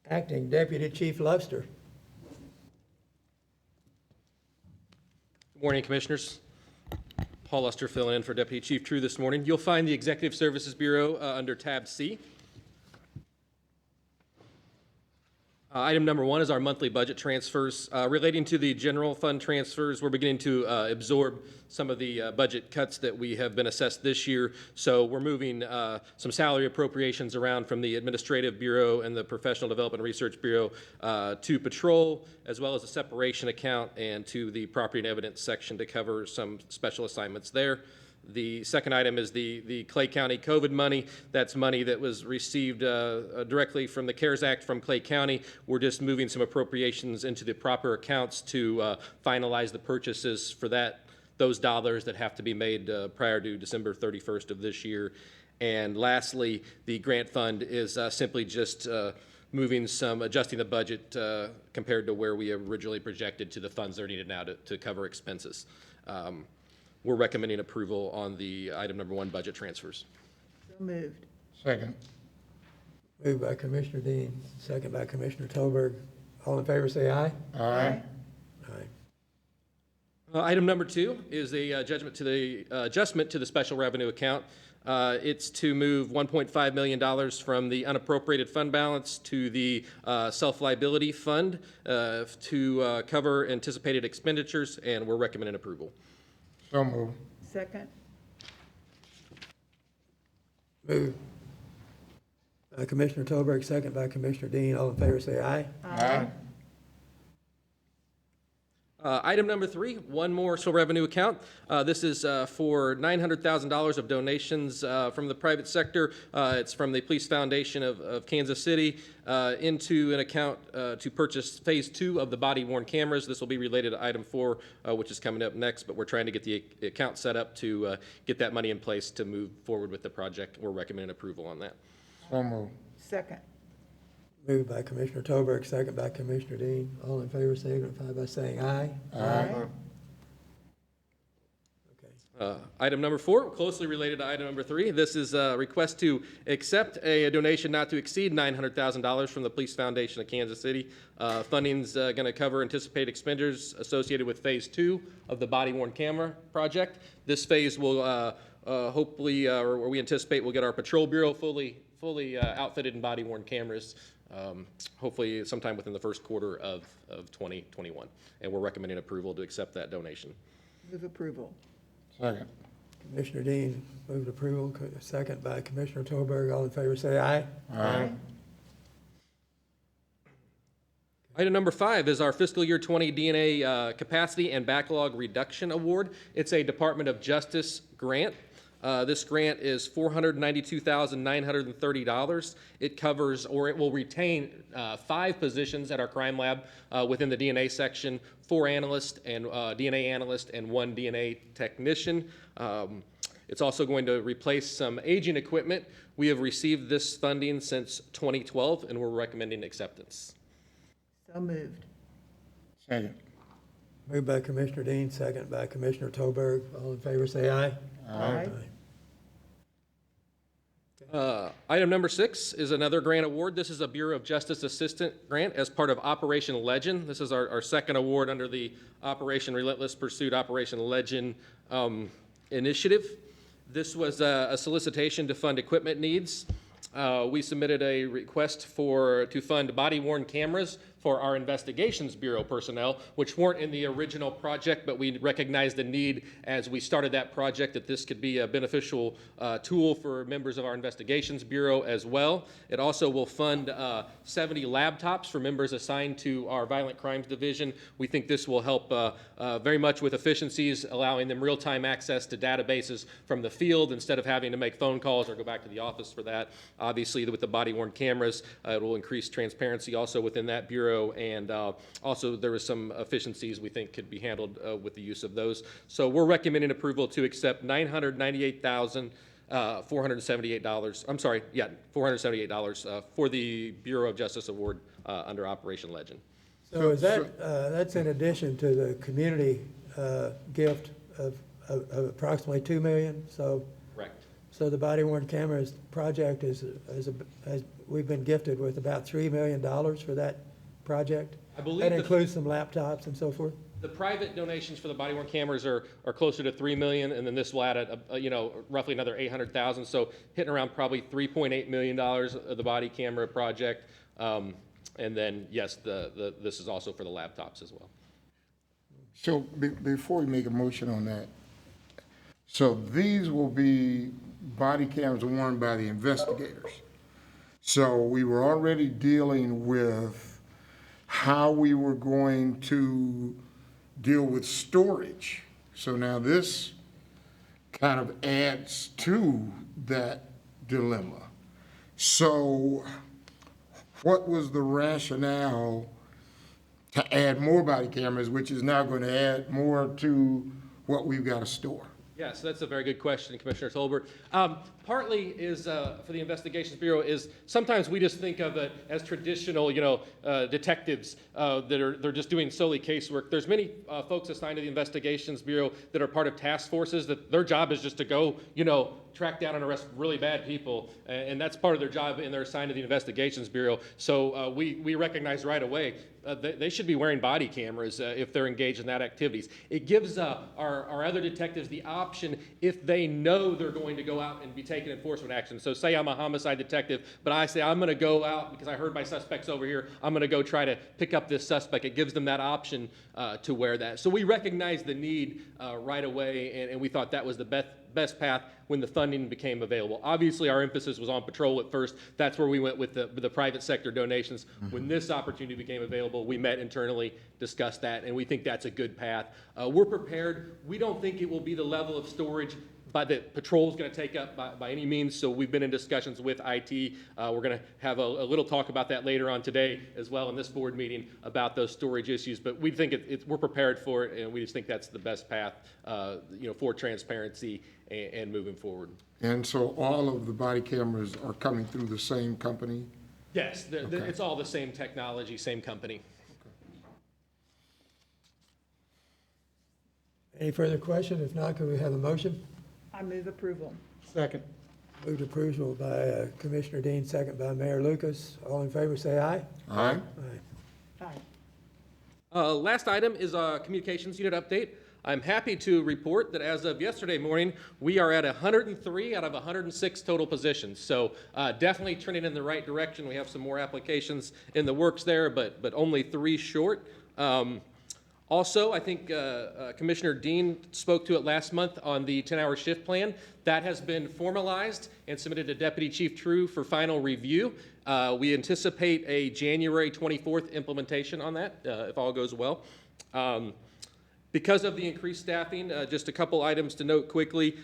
Acting Deputy Chief Lobster. Good morning, Commissioners. Paul Luster filling in for Deputy Chief True this morning. You'll find the Executive Services Bureau under tab C. Item number one is our monthly budget transfers. Relating to the general fund transfers, we're beginning to absorb some of the budget cuts that we have been assessed this year. So we're moving some salary appropriations around from the Administrative Bureau and the Professional Development and Research Bureau to Patrol, as well as a separation account, and to the Property and Evidence section to cover some special assignments there. The second item is the Clay County COVID money. That's money that was received directly from the CARES Act from Clay County. We're just moving some appropriations into the proper accounts to finalize the purchases for those dollars that have to be made prior to December 31st of this year. And lastly, the grant fund is simply just adjusting the budget compared to where we originally projected to the funds that are needed now to cover expenses. We're recommending approval on the item number one, budget transfers. So moved. Second. Moved by Commissioner Dean, second by Commissioner Tolberg. All in favor, say aye. Aye. Aye. Item number 2 is a adjustment to the special revenue account. It's to move $1.5 million from the unappropriated fund balance to the self-liability fund to cover anticipated expenditures, and we're recommending approval. So moved. Second. Moved by Commissioner Tolberg, second by Commissioner Dean. All in favor, say aye. Aye. Item number 3, one more special revenue account. This is for $900,000 of donations from the private sector. It's from the Police Foundation of Kansas City into an account to purchase phase 2 of the body-worn cameras. This will be related to item 4, which is coming up next, but we're trying to get the account set up to get that money in place to move forward with the project. We're recommending approval on that. So moved. Second. Moved by Commissioner Tolberg, second by Commissioner Dean. All in favor, signify by saying aye. Aye. Okay. Item number 4, closely related to item number 3. This is a request to accept a donation not to exceed $900,000 from the Police Foundation of Kansas City. Funding's going to cover anticipated expenditures associated with phase 2 of the body-worn camera project. This phase will hopefully, or we anticipate, we'll get our patrol bureau fully outfitted in body-worn cameras. Hopefully sometime within the first quarter of 2021. And we're recommending approval to accept that donation. Move approval. Second. Commissioner Dean moved approval, second by Commissioner Tolberg. All in favor, say aye. Aye. Item number 5 is our fiscal year 20 DNA Capacity and Backlog Reduction Award. It's a Department of Justice grant. This grant is $492,930. It covers, or it will retain 5 positions at our crime lab within the DNA section, 4 analysts and DNA analyst and 1 DNA technician. It's also going to replace some aging equipment. We have received this funding since 2012, and we're recommending acceptance. So moved. Second. Moved by Commissioner Dean, second by Commissioner Tolberg. All in favor, say aye. Aye. Item number 6 is another grant award. This is a Bureau of Justice Assistant grant as part of Operation Legend. This is our second award under the Operation Relentless Pursuit, Operation Legend initiative. This was a solicitation to fund equipment needs. We submitted a request to fund body-worn cameras for our Investigations Bureau personnel, which weren't in the original project, but we recognized the need as we started that project that this could be a beneficial tool for members of our Investigations Bureau as well. It also will fund 70 laptops for members assigned to our Violent Crimes Division. We think this will help very much with efficiencies, allowing them real-time access to databases from the field instead of having to make phone calls or go back to the office for that. Obviously, with the body-worn cameras, it will increase transparency also within that bureau, and also there is some efficiencies we think could be handled with the use of those. So we're recommending approval to accept $478. I'm sorry, yeah, $478 for the Bureau of Justice Award under Operation Legend. So is that, that's in addition to the community gift of approximately $2 million? So, Correct. so the body-worn cameras project we've been gifted with about $3 million for that project? I believe that includes some laptops and so forth? The private donations for the body-worn cameras are closer to $3 million, and then this will add roughly another $800,000. So hitting around probably $3.8 million of the body camera project. And then yes, this is also for the laptops as well. So before we make a motion on that, so these will be body cams worn by the investigators. So we were already dealing with how we were going to deal with storage. So now this kind of adds to that dilemma. So what was the rationale to add more body cameras, which is now going to add more to what we've got to store? Yes, that's a very good question, Commissioner Tolbert. Partly is for the Investigations Bureau is sometimes we just think of it as traditional, detectives they're just doing solely casework. There's many folks assigned to the Investigations Bureau that are part of task forces that their job is just to go, track down and arrest really bad people, and that's part of their job, and they're assigned to the Investigations Bureau. So we recognize right away they should be wearing body cameras if they're engaged in that activities. It gives our other detectives the option if they know they're going to go out and be taking enforcement action. So say I'm a homicide detective, but I say I'm going to go out because I heard my suspect's over here. I'm going to go try to pick up this suspect. It gives them that option to wear that. So we recognize the need right away, and we thought that was the best path when the funding became available. Obviously, our emphasis was on patrol at first. That's where we went with the private sector donations. When this opportunity became available, we met internally, discussed that, and we think that's a good path. We're prepared. We don't think it will be the level of storage that patrol's going to take up by any means, so we've been in discussions with IT. We're going to have a little talk about that later on today as well in this board meeting about those storage issues, but we think we're prepared for it, and we just think that's the best path for transparency and moving forward. And so all of the body cameras are coming through the same company? Yes, Okay. it's all the same technology, same company. Any further question? If not, could we have a motion? I move approval. Second. Moved approval by Commissioner Dean, second by Mayor Lucas. All in favor, say aye. Aye. Aye. Aye. Last item is a communications unit update. I'm happy to report that as of yesterday morning, we are at 103 out of 106 total positions. So definitely trending in the right direction. We have some more applications in the works there, but only 3 short. Also, I think Commissioner Dean spoke to it last month on the 10-hour shift plan. That has been formalized and submitted to Deputy Chief True for final review. We anticipate a January 24th implementation on that, if all goes well. Because of the increased staffing, just a couple items to note quickly.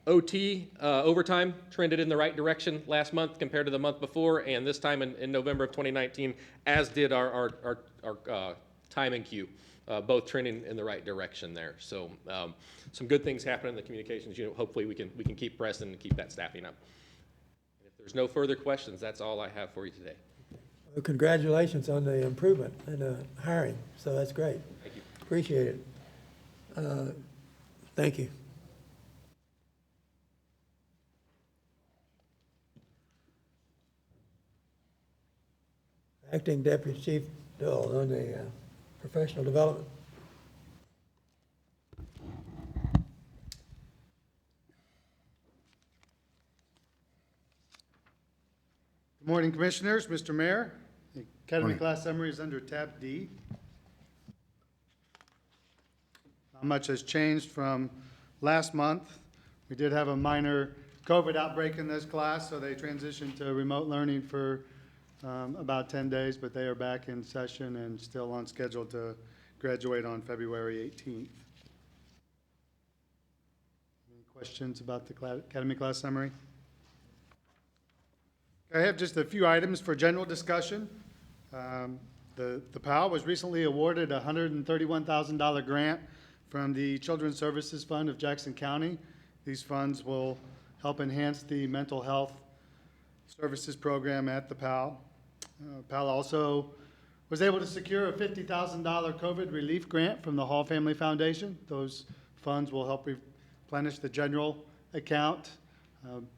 OT, overtime, trended in the right direction last month compared to the month before, and this time in November of 2019, as did our time and queue. Both trending in the right direction there. So some good things happening in the communications unit. Hopefully we can keep pressing and keep that staffing up. If there's no further questions, that's all I have for you today. Well, congratulations on the improvement in the hiring, so that's great. Thank you. Appreciate it. Thank you. Acting Deputy Chief Doyle on the professional development. Good morning, Commissioners, Mr. Mayor. The Academy Morning. Class Summary is under tab D. Not much has changed from last month. We did have a minor COVID outbreak in this class, so they transitioned to remote learning for about 10 days, but they are back in session and still on schedule to graduate on February 18th. Any questions about the Academy Class Summary? I have just a few items for general discussion. The PAL was recently awarded a $131,000 grant from the Children's Services Fund of Jackson County. These funds will help enhance the mental health services program at the PAL. PAL also was able to secure a $50,000 COVID relief grant from the Hall Family Foundation. Those funds will help replenish the general account.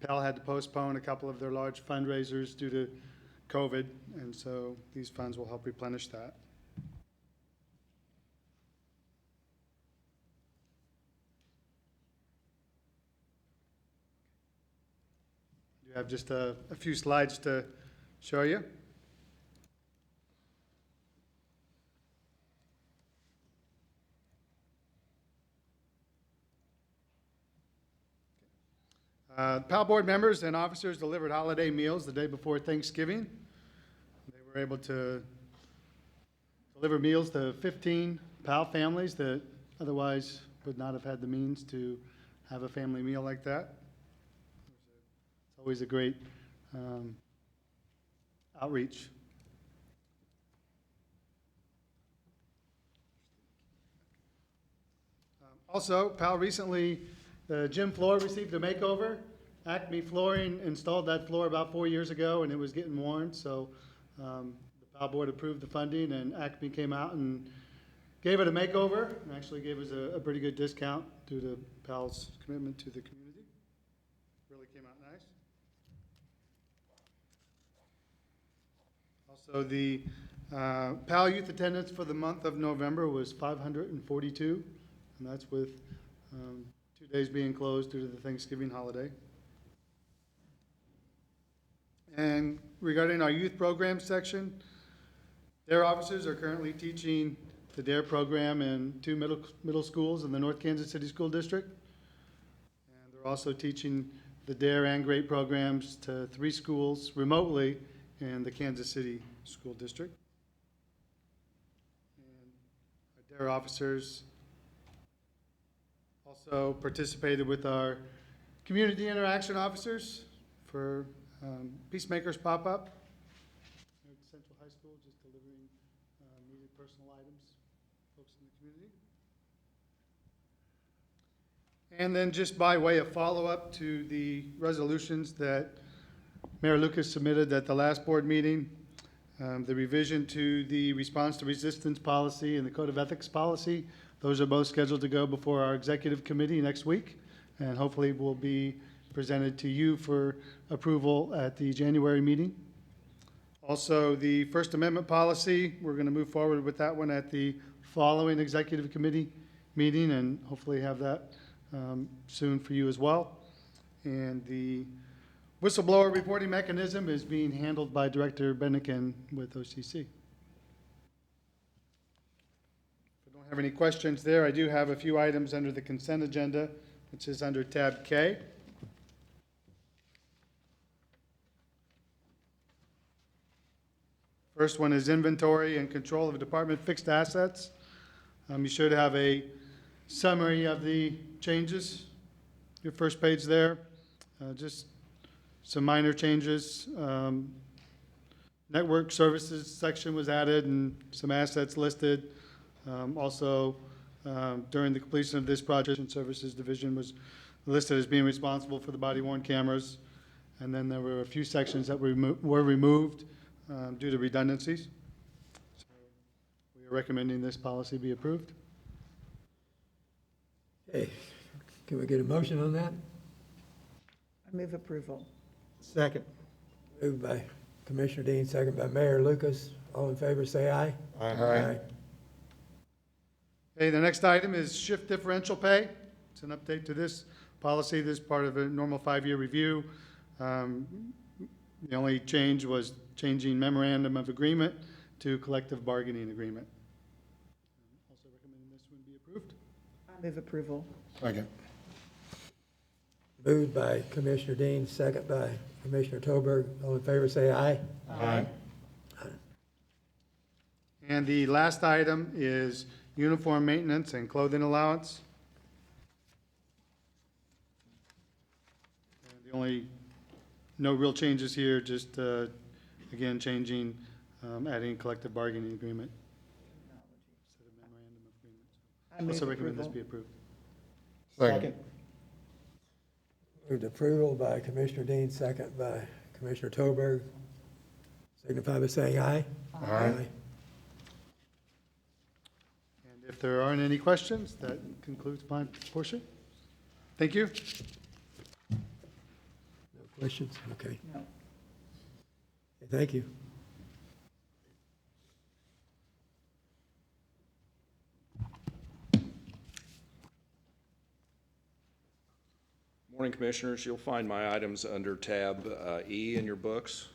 PAL had to postpone a couple of their large fundraisers due to COVID, and so these funds will help replenish that. You have just a few slides to show you. PAL board members and officers delivered holiday meals the day before Thanksgiving. They were able to deliver meals to 15 PAL families that otherwise would not have had the means to have a family meal like that. It's always a great outreach. Also, PAL recently, the gym floor received a makeover. Acme Flooring installed that floor about 4 years ago, and it was getting worn, so the PAL board approved the funding, and Acme came out and gave it a makeover, and actually gave us a pretty good discount due to PAL's commitment to the community. Really came out nice. Also, the PAL youth attendance for the month of November was 542, and that's with 2 days being closed due to the Thanksgiving holiday. And regarding our youth program section, DARE officers are currently teaching the DARE program in 2 middle schools in the North Kansas City School District. And they're also teaching the DARE and GREAT programs to 3 schools remotely in the Kansas City School District. And our DARE officers also participated with our community interaction officers for Peacemakers Pop-Up here at Central High School, just delivering needed personal items, folks in the community. And then just by way of follow-up to the resolutions that Mayor Lucas submitted at the last board meeting, the revision to the response to resistance policy and the code of ethics policy, those are both scheduled to go before our executive committee next week, and hopefully will be presented to you for approval at the January meeting. Also, the First Amendment policy, we're going to move forward with that one at the following executive committee meeting, and hopefully have that soon for you as well. And the whistleblower reporting mechanism is being handled by Director Bennikin with OCC. If I don't have any questions there, I do have a few items under the consent agenda, which is under tab K. First one is inventory and control of department fixed assets. You should have a summary of the changes. Your first page there, just some minor changes. Network services section was added and some assets listed. Also, during the completion of this project, services division was listed as being responsible for the body-worn cameras. And then there were a few sections that were removed due to redundancies. So we are recommending this policy be approved. Okay, can we get a motion on that? I move approval. Second. Moved by Commissioner Dean, second by Mayor Lucas. All in favor, say aye. Aye. Okay, the next item is shift differential pay. It's an update to this policy. This is part of a normal 5-year review. The only change was changing memorandum of agreement to collective bargaining agreement. Also recommending this one be approved. I move approval. Second. Moved by Commissioner Dean, second by Commissioner Toberg. All in favor, say aye. Aye. And the last item is uniform maintenance and clothing allowance. And the only, no real changes here, just, again, changing, adding collective bargaining agreement. Instead of memorandum of agreement. I move Also recommend this approval. be approved. Second. Moved approval by Commissioner Dean, second by Commissioner Toberg. Signify by saying aye. Aye. And if there aren't any questions, that concludes my portion. Thank you. No questions? Okay. No. Thank you. Morning, Commissioners. You'll find my items under tab E in your books.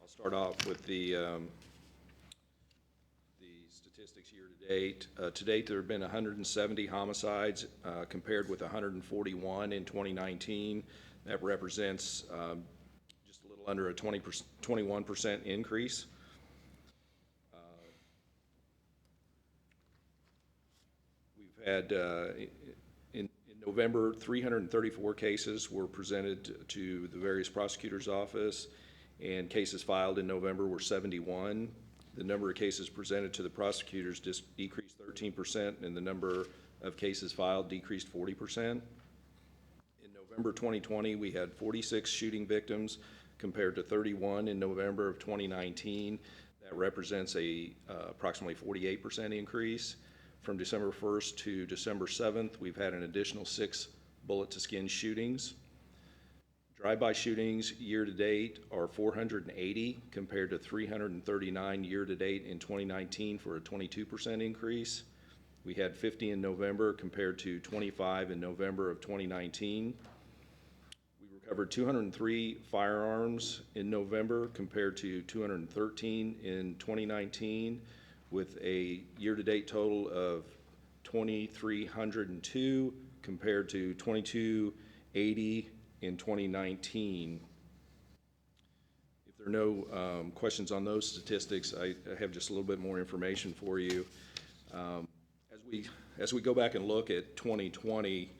I'll start off with the statistics year to date. To date, there have been 170 homicides compared with 141 in 2019. That represents just a little under a 21% increase. We've had in November, 334 cases were presented to the various prosecutors' office, and cases filed in November were 71. The number of cases presented to the prosecutors just decreased 13%, and the number of cases filed decreased 40%. In November 2020, we had 46 shooting victims compared to 31 in November of 2019. That represents a approximately 48% increase. From December 1st to December 7th, we've had an additional 6 bullet-to-skin shootings. Drive-by shootings year-to-date are 480 compared to 339 year-to-date in 2019 for a 22% increase. We had 50 in November compared to 25 in November of 2019. We recovered 203 firearms in November compared to 213 in 2019, with a year-to-date total of 2,302 compared to 2,280 in 2019. If there are no questions on those statistics, I have just a little bit more information for you. As we go back and look at 2020,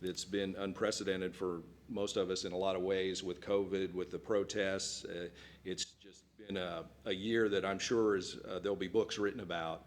it's been unprecedented for most of us in a lot of ways with COVID, with the protests. It's just been a year that I'm sure there'll be books written about.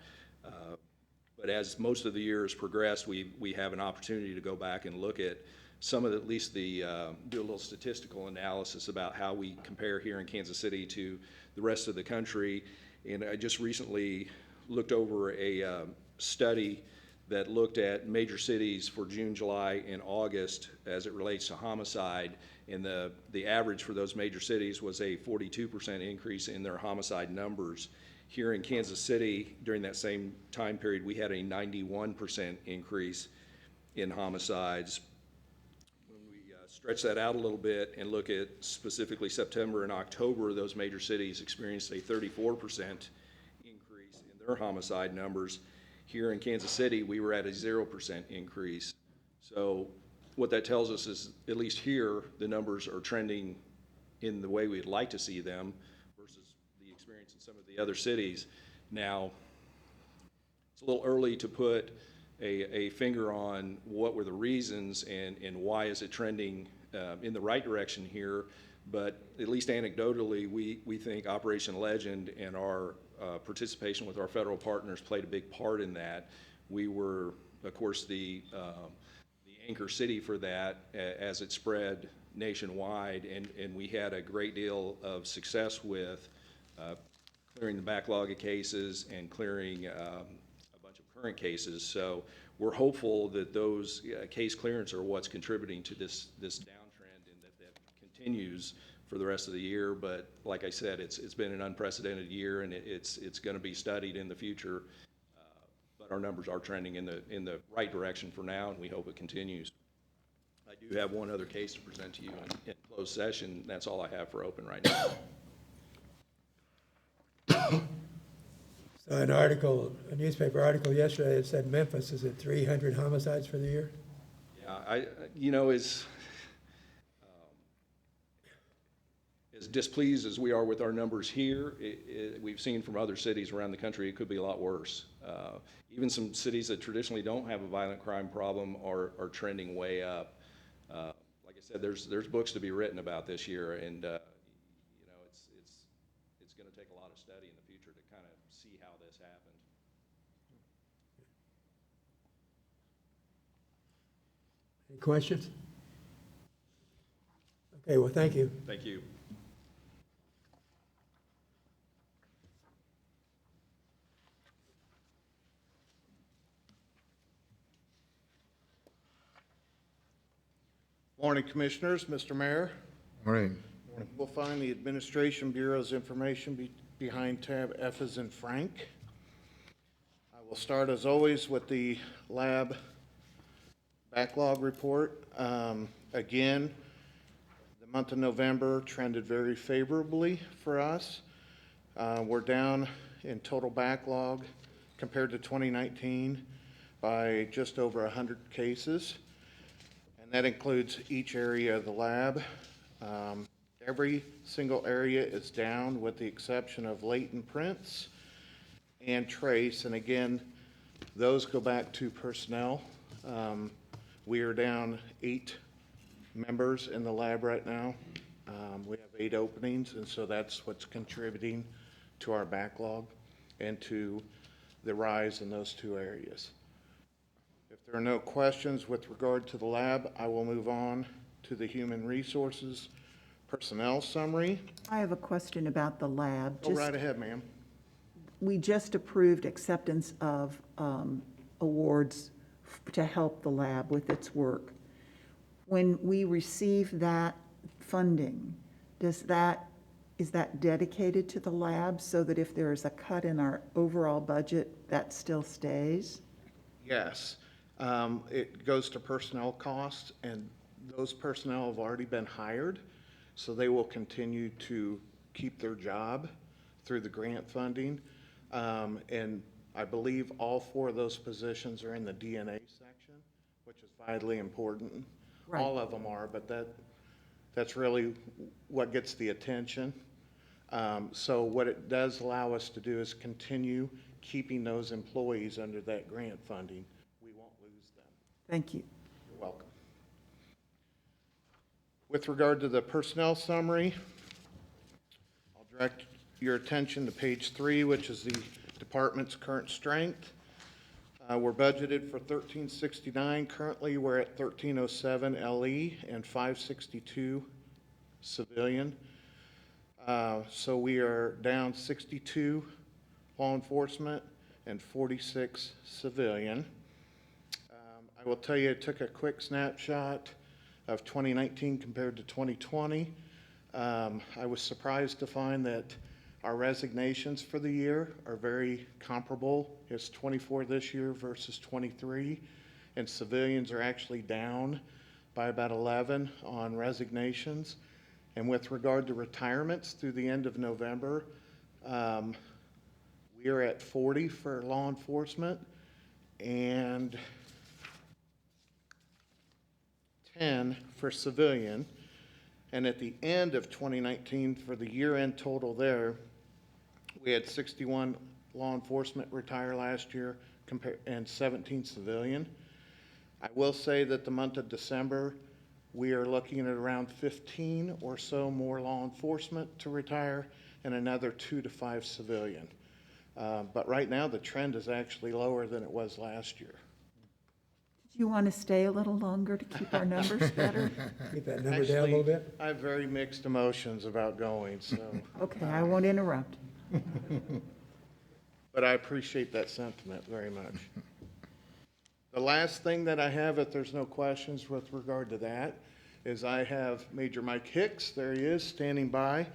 But as most of the year has progressed, we have an opportunity to go back and look at some of at least do a little statistical analysis about how we compare here in Kansas City to the rest of the country. And I just recently looked over a study that looked at major cities for June, July, and August as it relates to homicide. And the average for those major cities was a 42% increase in their homicide numbers. Here in Kansas City, during that same time period, we had a 91% increase in homicides. When we stretch that out a little bit and look at specifically September and October, those major cities experienced a 34% increase in their homicide numbers. Here in Kansas City, we were at a 0% increase. So what that tells us is, at least here, the numbers are trending in the way we'd like to see them versus the experience in some of the other cities. Now, it's a little early to put a finger on what were the reasons and why is it trending in the right direction here, but at least anecdotally, we think Operation Legend and our participation with our federal partners played a big part in that. We were, of course, the anchor city for that as it spread nationwide, and we had a great deal of success with clearing the backlog of cases and clearing a bunch of current cases. So we're hopeful that those case clearance are what's contributing to this downtrend and that continues for the rest of the year. But like I said, it's been an unprecedented year, and it's going to be studied in the future. But our numbers are trending in the right direction for now, and we hope it continues. I do have one other case to present to you in closed session. That's all I have for open right now. So a newspaper article yesterday, it said Memphis is at 300 homicides for the year. Yeah, as displeased as we are with our numbers here, we've seen from other cities around the country, it could be a lot worse. Even some cities that traditionally don't have a violent crime problem are trending way up. Like I said, there's books to be written about this year, and it's going to take a lot of study in the future to kind of see how this happened. Any questions? Okay, well, thank you. Thank you. Morning, Commissioners, Mr. Mayor. Morning. We'll find the Administration Bureau's information behind tab F as in Frank. I will start, as always, with the lab backlog report. Again, the month of November trended very favorably for us. We're down in total backlog compared to 2019 by just over 100 cases. And that includes each area of the lab. Every single area is down with the exception of latent prints and trace. And again, those go back to personnel. We are down 8 members in the lab right now. We have 8 openings, and so that's what's contributing to our backlog and to the rise in those 2 areas. If there are no questions with regard to the lab, I will move on to the human resources personnel summary. I have a question about the lab. Go right ahead, ma'am. We just approved acceptance of awards to help the lab with its work. When we receive that, funding, is that dedicated to the lab so that if there is a cut in our overall budget, that still stays? Yes. It goes to personnel costs, and those personnel have already been hired, so they will continue to keep their job through the grant funding. And I believe all 4 of those positions are in the DNA section, which is vitally important. Right. All of them are, but that's really what gets the attention. So what it does allow us to do is continue keeping those employees under that grant funding. We won't lose them. Thank you. You're welcome. With regard to the personnel summary, I'll direct your attention to page 3, which is the department's current strength. We're budgeted for 1369. Currently, we're at 1307 LE and 562 civilian. So we are down 62 law enforcement and 46 civilian. I will tell you, I took a quick snapshot of 2019 compared to 2020. I was surprised to find that our resignations for the year are very comparable. It's 24 this year versus 23, and civilians are actually down by about 11 on resignations. And with regard to retirements through the end of November, we are at 40 for law enforcement and 10 for civilian. And at the end of 2019, for the year-end total there, we had 61 law enforcement retire last year and 17 civilian. I will say that the month of December, we are looking at around 15 or so more law enforcement to retire and another 2 to 5 civilian. But right now, the trend is actually lower than it was last year. Do you want to stay a little longer to keep our numbers better? Keep that number down a little bit? I have very mixed emotions about going, so. Okay, I won't interrupt. But I appreciate that sentiment very much. The last thing that I have, if there's no questions with regard to that, is I have Major Mike Hicks, there he is, standing by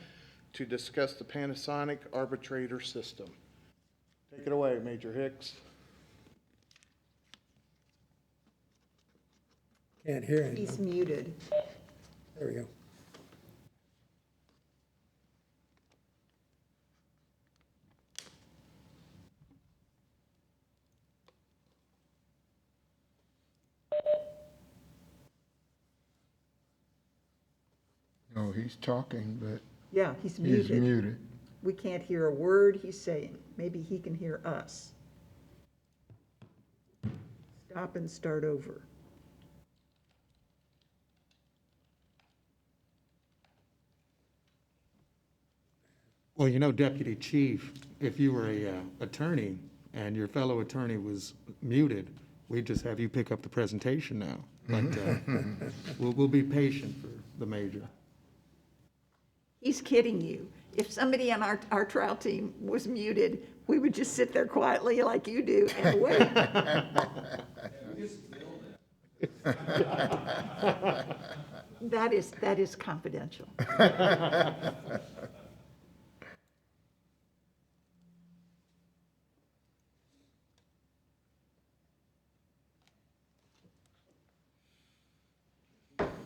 to discuss the Panasonic arbitrator system. Take it away, Major Hicks. Can't hear him. He's muted. There we go. No, he's talking, but Yeah, he's he's muted. muted. We can't hear a word he's saying. Maybe he can hear us. Stop and start over. Well, you know, Deputy Chief, if you were a attorney and your fellow attorney was muted, we'd just have you pick up the presentation now. But we'll be patient for the major. He's kidding you. If somebody on our trial team was muted, we would just sit there quietly like you do and wait. That is confidential.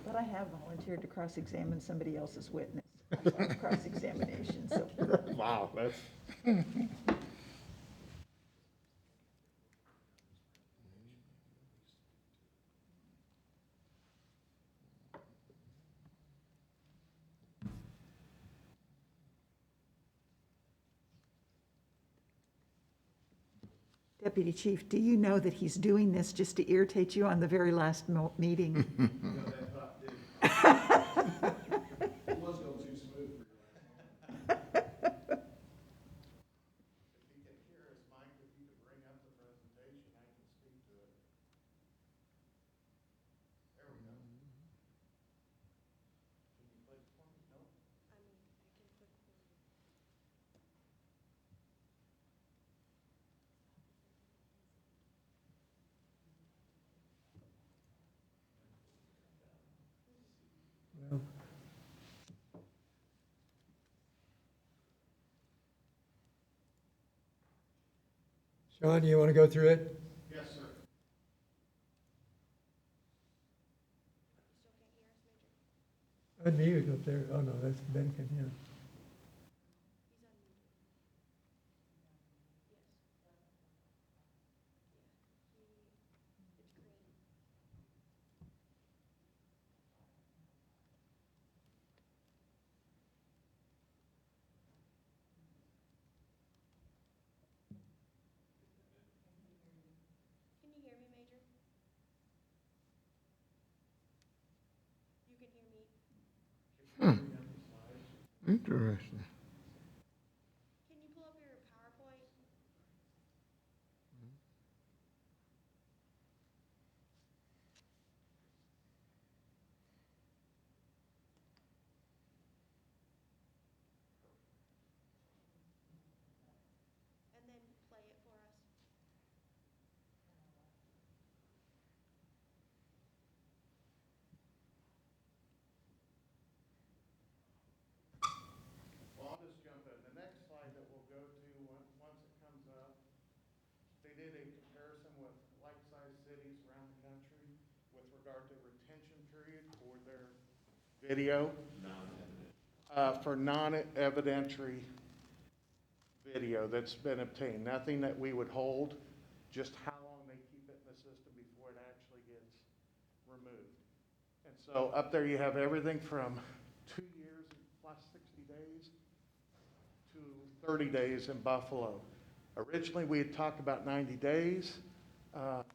But I have volunteered to cross-examine somebody else's witness. Cross-examination, so. Wow, that's. Deputy Chief, do you know that he's doing this just to irritate you on the very last meeting? Sean, you want to go through it? Yes, sir. Unmute up there. Oh, no, that's Benkin, yeah. Can you hear me, Major? You can hear me? Interesting. Can you pull up your PowerPoint? And then play it for us. Well, I'll just jump in. The next slide that we'll go to, once it comes up, they did a comparison with like-sized cities around the country with regard to retention period for their video. For non-evidentiary video that's been obtained, nothing that we would hold, just how long they keep it in the system before it actually gets removed. And so up there you have everything from 2 years plus 60 days to 30 days in Buffalo. Originally, we had talked about 90 days, but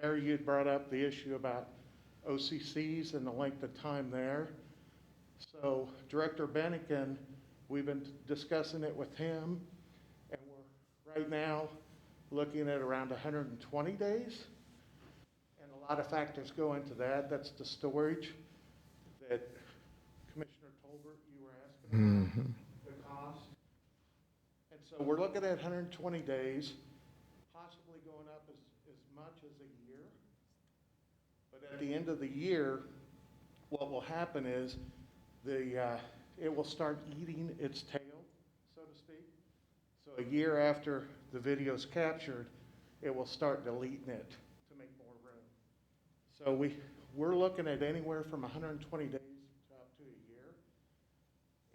Mary, you had brought up the issue about OCCs and the length of time there. So Director Bennigan, we've been discussing it with him, and we're right now looking at around 120 days. And a lot of factors go into that. That's the storage that Commissioner Tolbert, you were asking about, the cost. And so we're looking at 120 days, possibly going up as much as a year. But at the end of the year, what will happen is it will start eating its tail, so to speak. So a year after the video's captured, it will start deleting it to make more room. So we're looking at anywhere from 120 days to up to a year.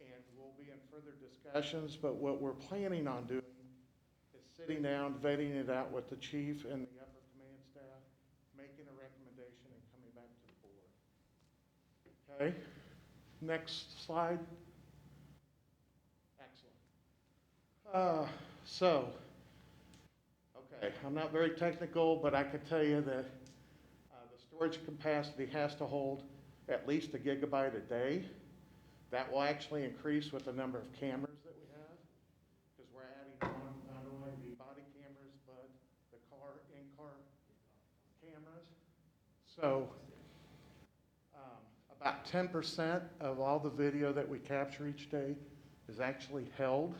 And we'll be in further discussions, but what we're planning on doing is sitting down, vetting it out with the chief and the upper command staff, making a recommendation and coming back to the board. Okay? Next slide. Excellent. Okay, I'm not very technical, but I can tell you that the storage capacity has to hold at least 1 gigabyte a day. That will actually increase with the number of cameras that we have, because we're adding on not only the body cameras, but the in-car cameras. So about 10% of all the video that we capture each day is actually held.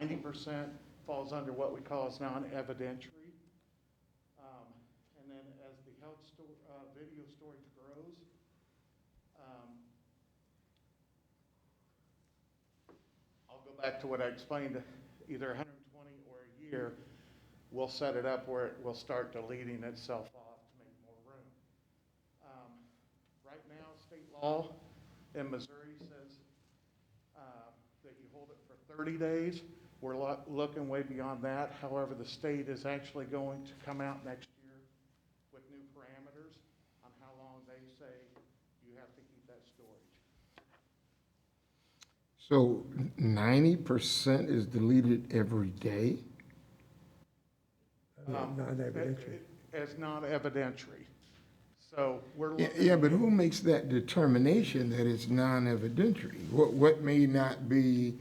90% falls under what we call as non-evidentiary. And then as the video storage grows, I'll go back to what I explained, either 120 or a year, we'll set it up where it will start deleting itself off to make more room. Right now, state law in Missouri says that you hold it for 30 days. We're looking way beyond that. However, the state is actually going to come out next year with new parameters on how long they say you have to keep that storage. So 90% is deleted every day? Non-evidentiary. As non-evidentiary. So we're Yeah, looking. yeah, but who makes that determination that it's non-evidentiary? What may not be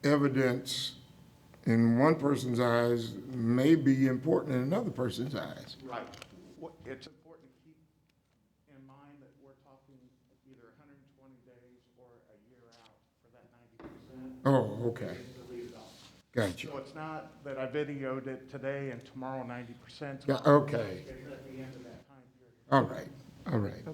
evidence in one person's eyes may be important in another person's eyes? Right. It's important to keep in mind that we're talking either 120 days or a year out for that 90%. Oh, okay. To leave it off. Gotcha. So it's not that I videoed it today and tomorrow 90%. Yeah, okay. It's at the end of that time period. All right, all right.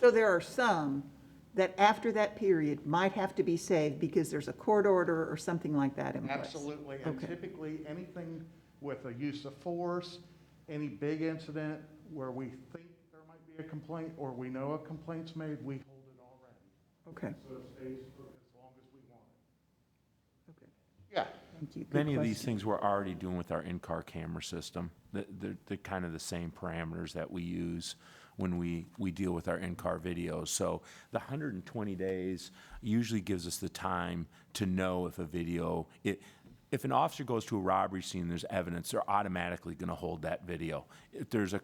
So there are some that after that period might have to be saved because there's a court order or something like that in place? Absolutely. And Okay. typically, anything with a use of force, any big incident where we think there might be a complaint or we know a complaint's made, we hold it already. Okay, So it stays for as long as we want it. okay. Yeah. Thank you. Good Many of these question. things we're already doing with our in-car camera system. They're kind of the same parameters that we use when we deal with our in-car videos. So the 120 days usually gives us the time to know if a video, if an officer goes to a robbery scene, there's evidence, they're automatically going to hold that video. If there's a,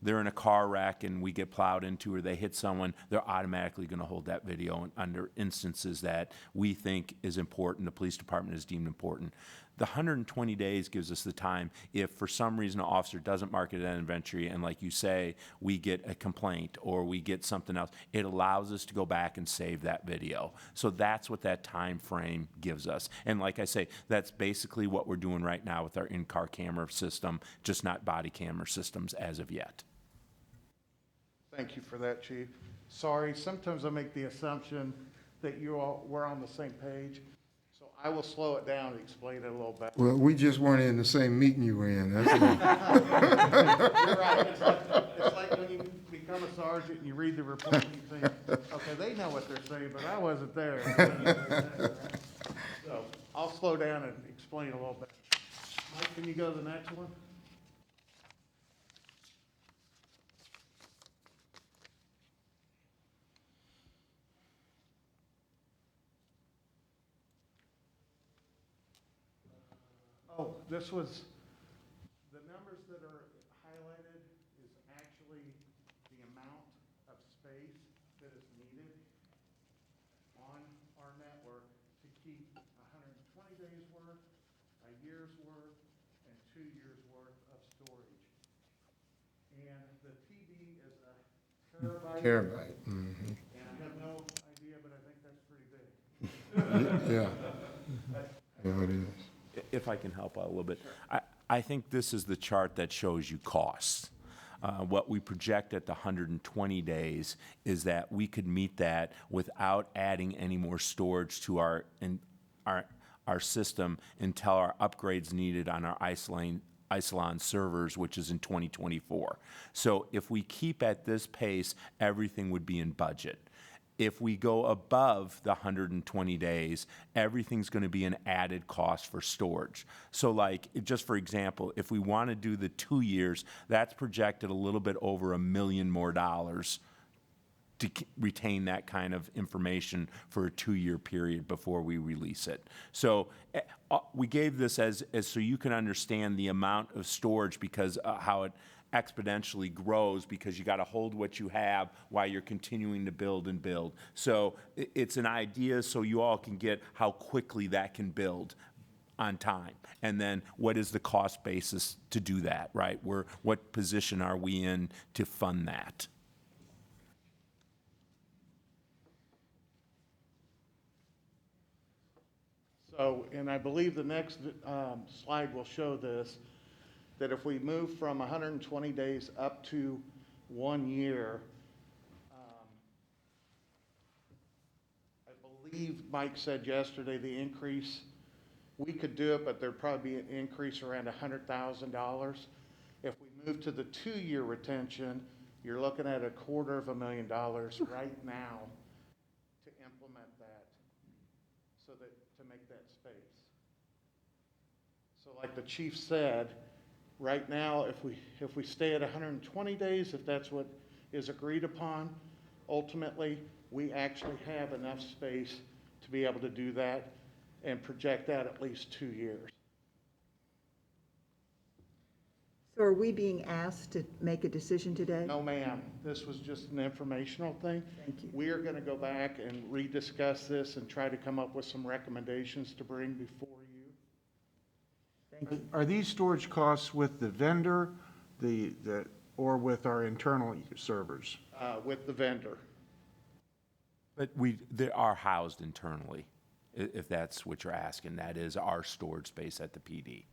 they're in a car wreck and we get plowed into or they hit someone, they're automatically going to hold that video under instances that we think is important, the police department has deemed important. The 120 days gives us the time, if for some reason an officer doesn't mark it an inventory and like you say, we get a complaint or we get something else, it allows us to go back and save that video. So that's what that time frame gives us. And like I say, that's basically what we're doing right now with our in-car camera system, just not body camera systems as of yet. Thank you for that, Chief. Sorry, sometimes I make the assumption that you all were on the same page. So I will slow it down and explain it a little better. Well, we just weren't in the same meeting you were in, that's all. You're right. It's like when you become a sergeant and you read the report and you think, okay, they know what they're saying, but I wasn't there. So I'll slow down and explain a little bit. Mike, can you go to the next one? Oh, this was, the numbers that are highlighted is actually the amount of space that is needed on our network to keep 120 days worth, a year's worth, and 2 years worth of storage. And the TB is a terabyte. Terabyte, mhm. And I have no idea, but I think that's pretty big. Yeah. Yeah, it is. If I can help out a little bit, I think this is the chart that shows you costs. What we project at the 120 days is that we could meet that without adding any more storage to our system until our upgrades needed on our Isilon servers, which is in 2024. So if we keep at this pace, everything would be in budget. If we go above the 120 days, everything's going to be an added cost for storage. So like, just for example, if we want to do the 2 years, that's projected a little bit over $1 million more to retain that kind of information for a 2-year period before we release it. So we gave this as so you can understand the amount of storage, because how it exponentially grows, because you got to hold what you have while you're continuing to build and build. So it's an idea so you all can get how quickly that can build on time. And then what is the cost basis to do that, right? What position are we in to fund that? So, and I believe the next slide will show this, that if we move from 120 days up to 1 year, I believe Mike said yesterday the increase, we could do it, but there'd probably be an increase around $100,000. If we move to the 2-year retention, you're looking at $250,000 right now to implement that, so that, to make that space. So like the chief said, right now, if we stay at 120 days, if that's what is agreed upon, ultimately, we actually have enough space to be able to do that and project that at least 2 years. So are we being asked to make a decision today? No, ma'am. This was just an informational thing. Thank you. We are going to go back and rediscuss this and try to come up with some recommendations to bring before you. Thank you. Are these storage costs with the vendor, or with our internal servers? With the vendor. But they are housed internally, if that's what you're asking. That is our storage space at the PD.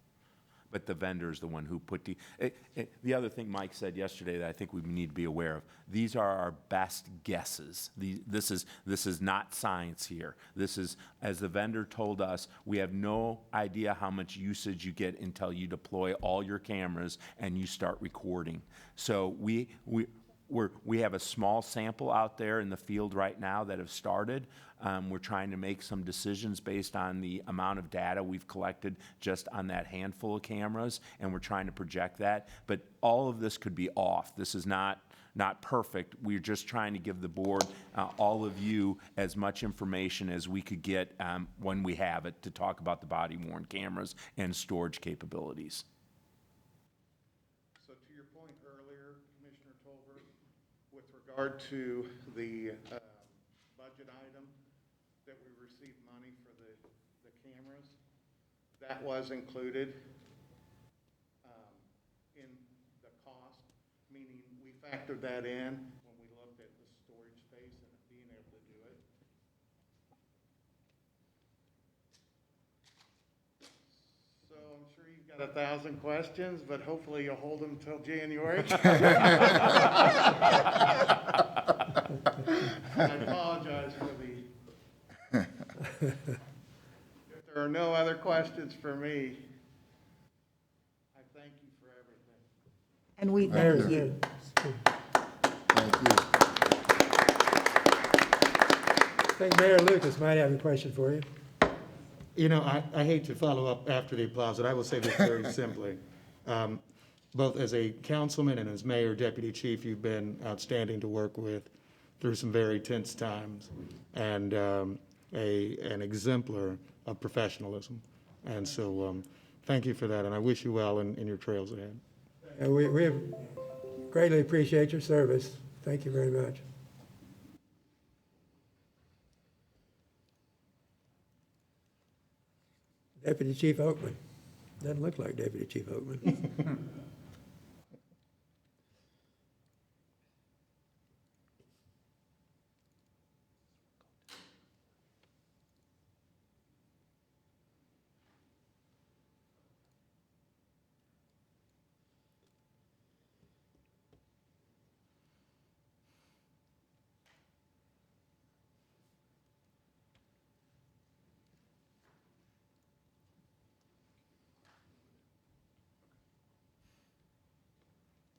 but the vendor is the one who put the other thing Mike said yesterday that I think we need to be aware of, these are our best guesses. This is not science here. This is, as the vendor told us, we have no idea how much usage you get until you deploy all your cameras and you start recording. So we have a small sample out there in the field right now that have started. We're trying to make some decisions based on the amount of data we've collected just on that handful of cameras, and we're trying to project that. But all of this could be off. This is not perfect. We're just trying to give the board, all of you, as much information as we could get when we have it to talk about the body-worn cameras and storage capabilities. So to your point earlier, Commissioner Tolbert, with regard to the budget item that we received money for the cameras, that was included in the cost, meaning we factored that in when we looked at the storage space and being able to do it. So I'm sure you've got 1,000 questions, but hopefully you'll hold them till January. I apologize for if there are no other questions for me, I thank you for everything. And we thank you. Thank you. I think Mayor Lucas might have a question for you. You know, I hate to follow up after the applause, but I will say this very simply. Both as a councilman and as mayor, deputy chief, you've been outstanding to work with through some very tense times, and an exemplar of professionalism. And so thank you for that, and I wish you well in your trails ahead. We greatly appreciate your service. Thank you very much. Deputy Chief Oakman. Doesn't look like Deputy Chief Oakman.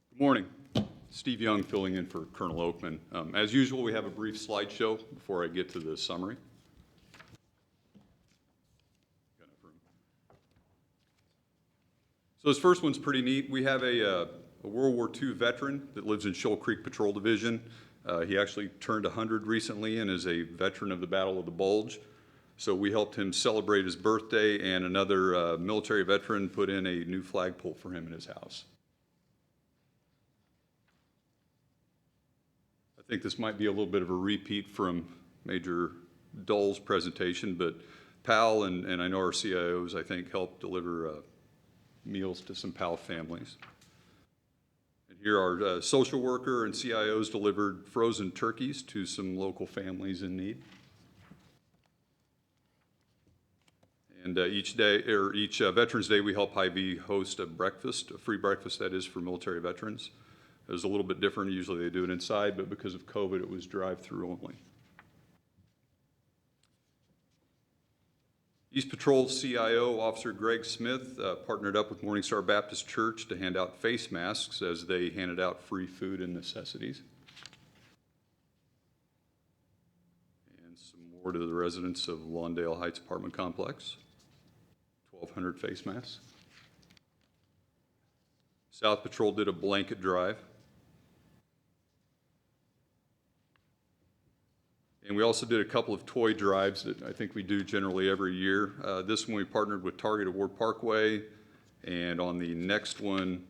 Good morning. Steve Young filling in for Colonel Oakman. As usual, we have a brief slideshow before I get to the summary. So this first one's pretty neat. We have a World War II veteran that lives in Shoal Creek Patrol Division. He actually turned 100 recently and is a veteran of the Battle of the Bulge. So we helped him celebrate his birthday, and another military veteran put in a new flagpole for him in his house. I think this might be a little bit of a repeat from Major Dull's presentation, but PAL and I know our CIOs, I think, helped deliver meals to some PAL families. And here our social worker and CIOs delivered frozen turkeys to some local families in need. And each Veterans Day, we help Hy-Vee host a breakfast, a free breakfast that is for military veterans. It was a little bit different. Usually they do it inside, but because of COVID, it was drive-through only. East Patrol CIO Officer Greg Smith partnered up with Morningstar Baptist Church to hand out face masks as they handed out free food and necessities. And some more to the residents of Lawndale Heights Apartment Complex. 1,200 face masks. South Patrol did a blanket drive. And we also did a couple of toy drives that I think we do generally every year. This one we partnered with Target of Ward Parkway, and on the next one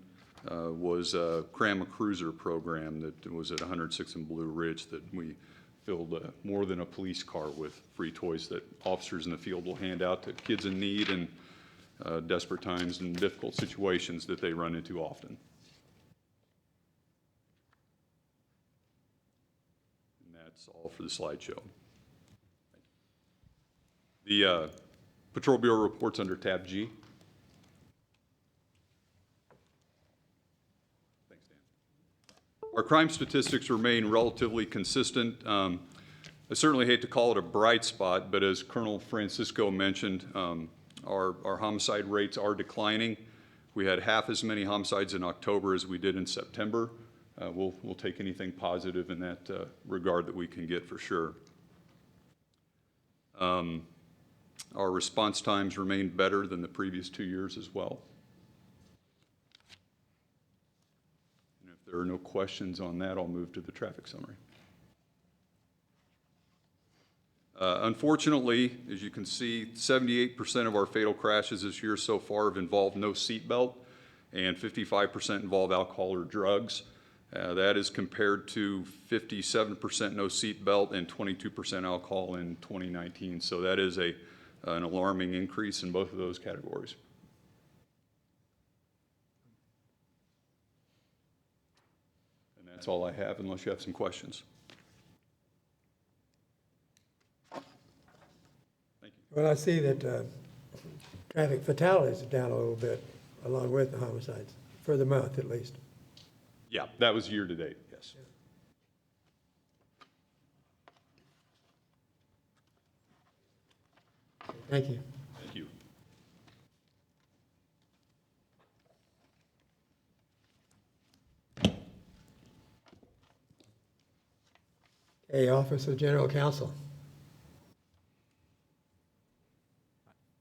was a Cram a Cruiser program that was at 106th and Blue Ridge that we filled more than a police car with free toys that officers in the field will hand out to kids in need and desperate times and difficult situations that they run into often. That's all for the slideshow. The Patrol Bureau reports under tab G. Our crime statistics remain relatively consistent. I certainly hate to call it a bright spot, but as Colonel Francisco mentioned, our homicide rates are declining. We had half as many homicides in October as we did in September. We'll take anything positive in that regard that we can get for sure. Our response times remain better than the previous 2 years as well. And if there are no questions on that, I'll move to the traffic summary. Unfortunately, as you can see, 78% of our fatal crashes this year so far have involved no seatbelt, and 55% involve alcohol or drugs. That is compared to 57% no seatbelt and 22% alcohol in 2019. So that is an alarming increase in both of those categories. And that's all I have, unless you have some questions. Well, I see that traffic fatalities are down a little bit, along with the homicides, for the month at least. Yeah, that was year to date, yes. Thank you. Thank you. Okay, Office of General Counsel.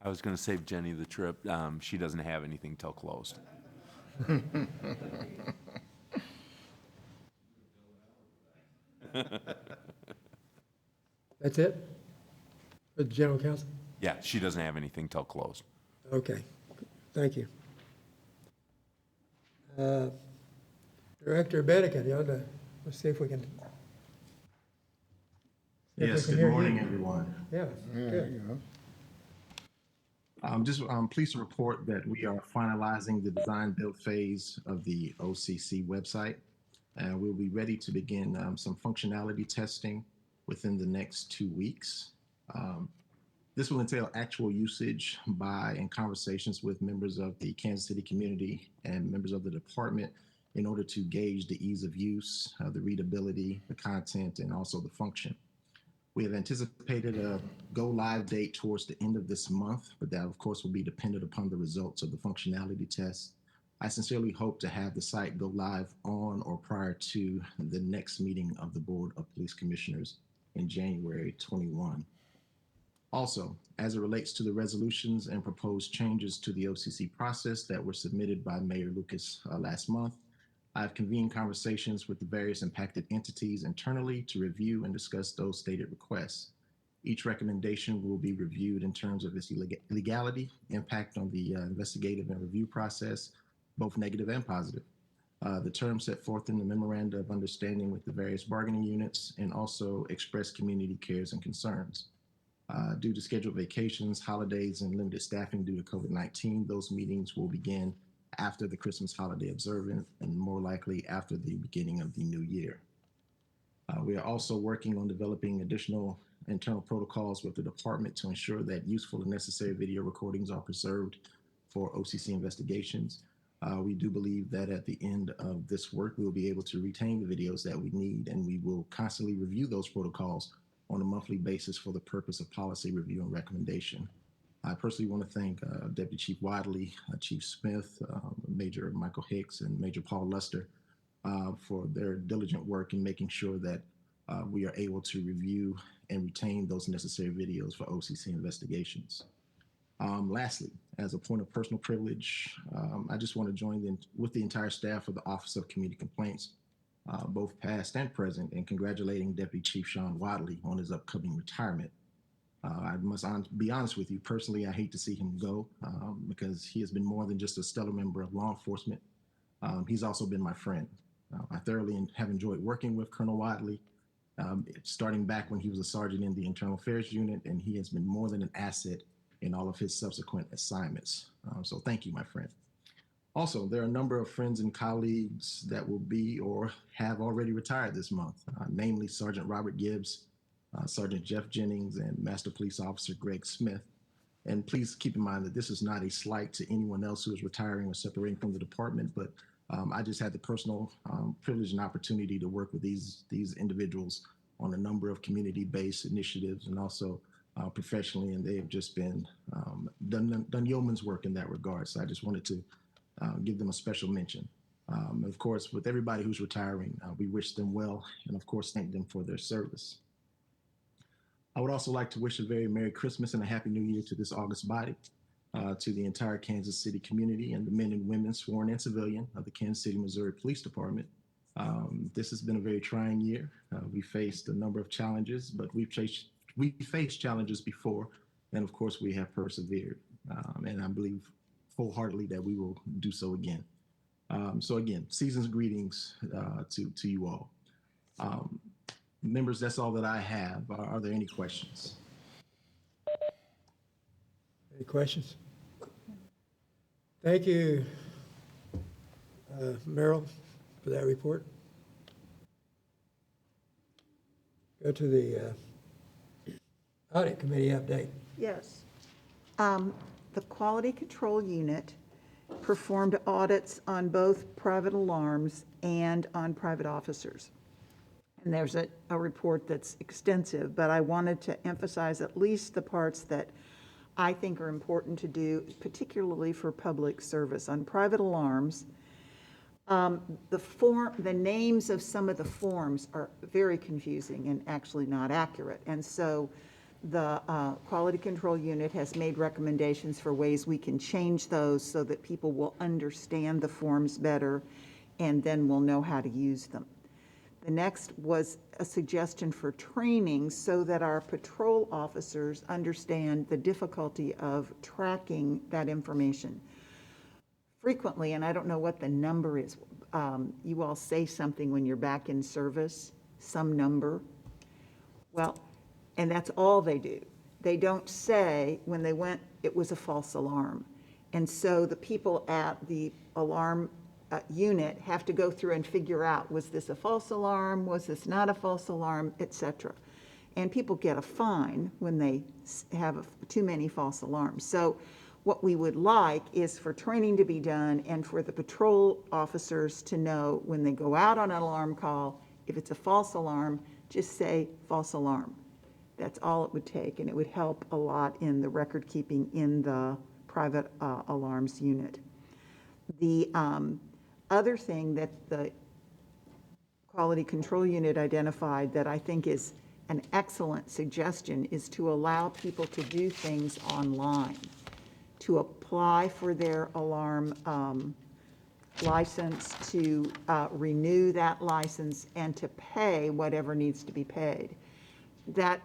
I was going to save Jenny the trip. She doesn't have anything till closed. That's it? For the General Counsel? Yeah, she doesn't have anything till closed. Okay, thank you. Director Bennigan, let's see if we can. Yes, good morning, everyone. Yeah, good. I'm just pleased to report that we are finalizing the design build phase of the OCC website. And we'll be ready to begin some functionality testing within the next 2 weeks. This will entail actual usage by and conversations with members of the Kansas City community and members of the department in order to gauge the ease of use, the readability, the content, and also the function. We have anticipated a go live date towards the end of this month, but that of course will be dependent upon the results of the functionality test. I sincerely hope to have the site go live on or prior to the next meeting of the Board of Police Commissioners in January 21. Also, as it relates to the resolutions and proposed changes to the OCC process that were submitted by Mayor Lucas last month, I've convened conversations with the various impacted entities internally to review and discuss those stated requests. Each recommendation will be reviewed in terms of its legality, impact on the investigative and review process, both negative and positive. The terms set forth in the memoranda of understanding with the various bargaining units, and also express community cares and concerns. Due to scheduled vacations, holidays, and limited staffing due to COVID-19, those meetings will begin after the Christmas holiday observance and more likely after the beginning of the new year. We are also working on developing additional internal protocols with the department to ensure that useful and necessary video recordings are preserved for OCC investigations. We do believe that at the end of this work, we will be able to retain the videos that we need, and we will constantly review those protocols on a monthly basis for the purpose of policy review and recommendation. I personally want to thank Deputy Chief Wadley, Chief Smith, Major Michael Hicks, and Major Paul Luster for their diligent work in making sure that we are able to review and retain those necessary videos for OCC investigations. Lastly, as a point of personal privilege, I just want to join with the entire staff of the Office of Community Complaints, both past and present, in congratulating Deputy Chief Sean Wadley on his upcoming retirement. I must be honest with you, personally, I hate to see him go because he has been more than just a stellar member of law enforcement. He's also been my friend. I thoroughly have enjoyed working with Colonel Wadley, starting back when he was a sergeant in the Internal Affairs Unit, and he has been more than an asset in all of his subsequent assignments. So thank you, my friend. Also, there are a number of friends and colleagues that will be or have already retired this month, namely Sergeant Robert Gibbs, Sergeant Jeff Jennings, and Master Police Officer Greg Smith. And please keep in mind that this is not a slight to anyone else who is retiring or separating from the department, but I just had the personal privilege and opportunity to work with these individuals on a number of community-based initiatives and also professionally, and they have just been done yeoman's work in that regard. So I just wanted to give them a special mention. Of course, with everybody who's retiring, we wish them well and of course thank them for their service. I would also like to wish a very Merry Christmas and a Happy New Year to this august body, to the entire Kansas City community and the men and women, sworn and civilian, of the Kansas City, Missouri Police Department. This has been a very trying year. We faced a number of challenges, but we faced challenges before, and of course we have persevered. And I believe wholeheartedly that we will do so again. So again, season's greetings to you all. Members, that's all that I have. Are there any questions? Any questions? Thank you, Merrill, for that report. Go to the Audit Committee update. Yes. The Quality Control Unit performed audits on both private alarms and on private officers. And there's a report that's extensive, but I wanted to emphasize at least the parts that I think are important to do, particularly for public service. On private alarms, the names of some of the forms are very confusing and actually not accurate. And so the Quality Control Unit has made recommendations for ways we can change those so that people will understand the forms better and then will know how to use them. The next was a suggestion for training so that our patrol officers understand the difficulty of tracking that information. Frequently, and I don't know what the number is, you all say something when you're back in service, some number. Well, and that's all they do. They don't say when they went, it was a false alarm. And so the people at the alarm unit have to go through and figure out, was this a false alarm? Was this not a false alarm, etc. And people get a fine when they have too many false alarms. So what we would like is for training to be done and for the patrol officers to know when they go out on an alarm call, if it's a false alarm, just say false alarm. That's all it would take, and it would help a lot in the record keeping in the private alarms unit. The other thing that the Quality Control Unit identified that I think is an excellent suggestion is to allow people to do things online, to apply for their alarm license, to renew that license, and to pay whatever needs to be paid. That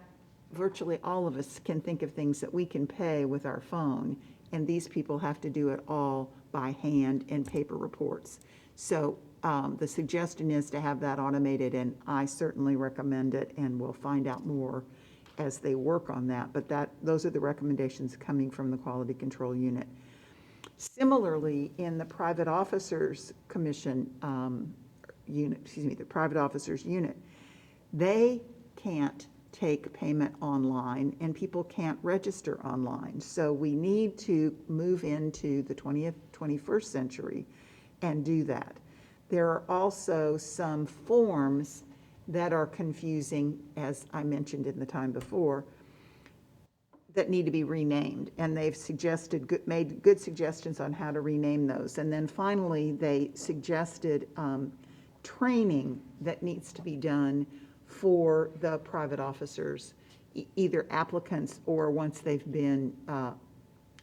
virtually all of us can think of things that we can pay with our phone, and these people have to do it all by hand and paper reports. So the suggestion is to have that automated, and I certainly recommend it, and we'll find out more as they work on that. But those are the recommendations coming from the Quality Control Unit. Similarly, in the Private Officers Commission unit, the Private Officers Unit, they can't take payment online and people can't register online. So we need to move into the 21st century and do that. There are also some forms that are confusing, as I mentioned in the time before, that need to be renamed, and they've made good suggestions on how to rename those. And then finally, they suggested training that needs to be done for the private officers, either applicants or once they've been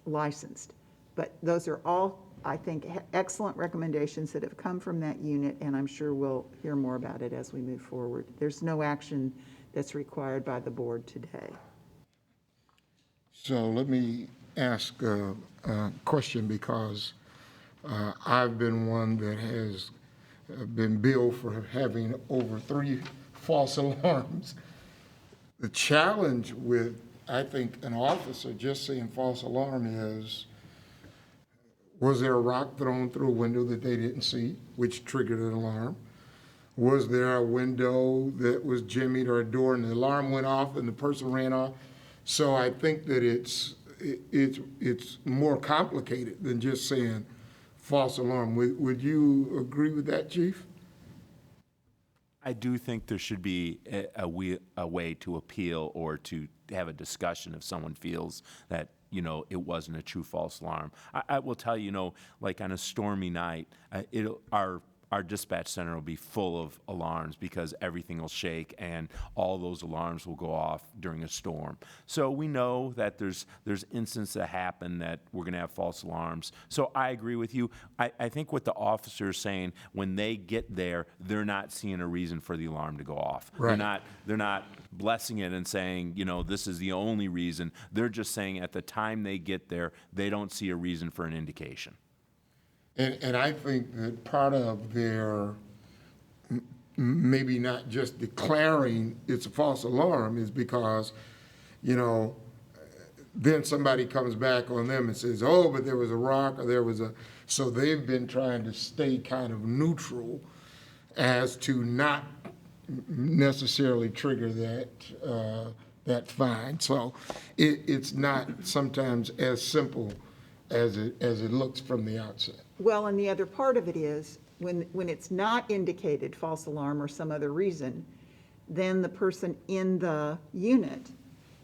licensed. But those are all, I think, excellent recommendations that have come from that unit, and I'm sure we'll hear more about it as we move forward. There's no action that's required by the board today. So let me ask a question, because I've been one that has been billed for having over 3 false alarms. The challenge with, I think, an officer just saying false alarm is, was there a rock thrown through a window that they didn't see, which triggered an alarm? Was there a window that was jimmied or a door and the alarm went off and the person ran off? So I think that it's more complicated than just saying false alarm. Would you agree with that, Chief? I do think there should be a way to appeal or to have a discussion if someone feels that, it wasn't a true false alarm. I will tell you, like on a stormy night, our dispatch center will be full of alarms because everything will shake and all those alarms will go off during a storm. So we know that there's instances that happen that we're going to have false alarms. So I agree with you. I think what the officer is saying, when they get there, they're not seeing a reason for the alarm to go off. Right. They're not blessing it and saying, this is the only reason. They're just saying at the time they get there, they don't see a reason for an indication. And I think that part of their maybe not just declaring it's a false alarm is because, then somebody comes back on them and says, oh, but there was a rock or there was so they've been trying to stay kind of neutral as to not necessarily trigger that fine. So it's not sometimes as simple as it looks from the outset. Well, and the other part of it is, when it's not indicated false alarm or some other reason, then the person in the unit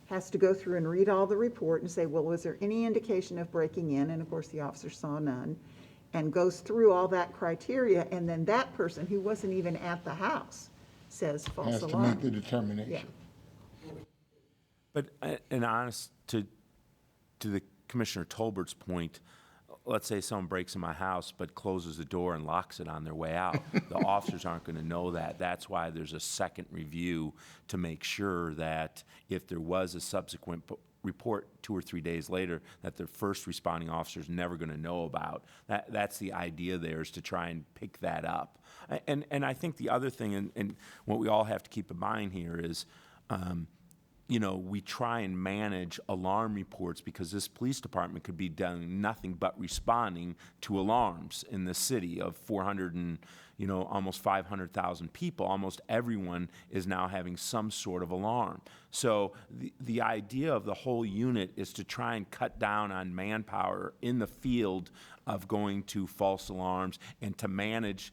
has to go through and read all the report and say, well, was there any indication of breaking in? And of course, the officer saw none, and goes through all that criteria, and then that person who wasn't even at the house says false alarm. Has to make the determination. Yeah. But, and honest, to the Commissioner Tolbert's point, let's say someone breaks in my house but closes the door and locks it on their way out. The officers aren't going to know that. That's why there's a second review to make sure that if there was a subsequent report 2 or 3 days later that the first responding officer is never going to know about. That's the idea there, is to try and pick that up. And I think the other thing, and what we all have to keep in mind here is, we try and manage alarm reports because this police department could be doing nothing but responding to alarms in the city of 400 and, almost 500,000 people. Almost everyone is now having some sort of alarm. So the idea of the whole unit is to try and cut down on manpower in the field of going to false alarms and to manage.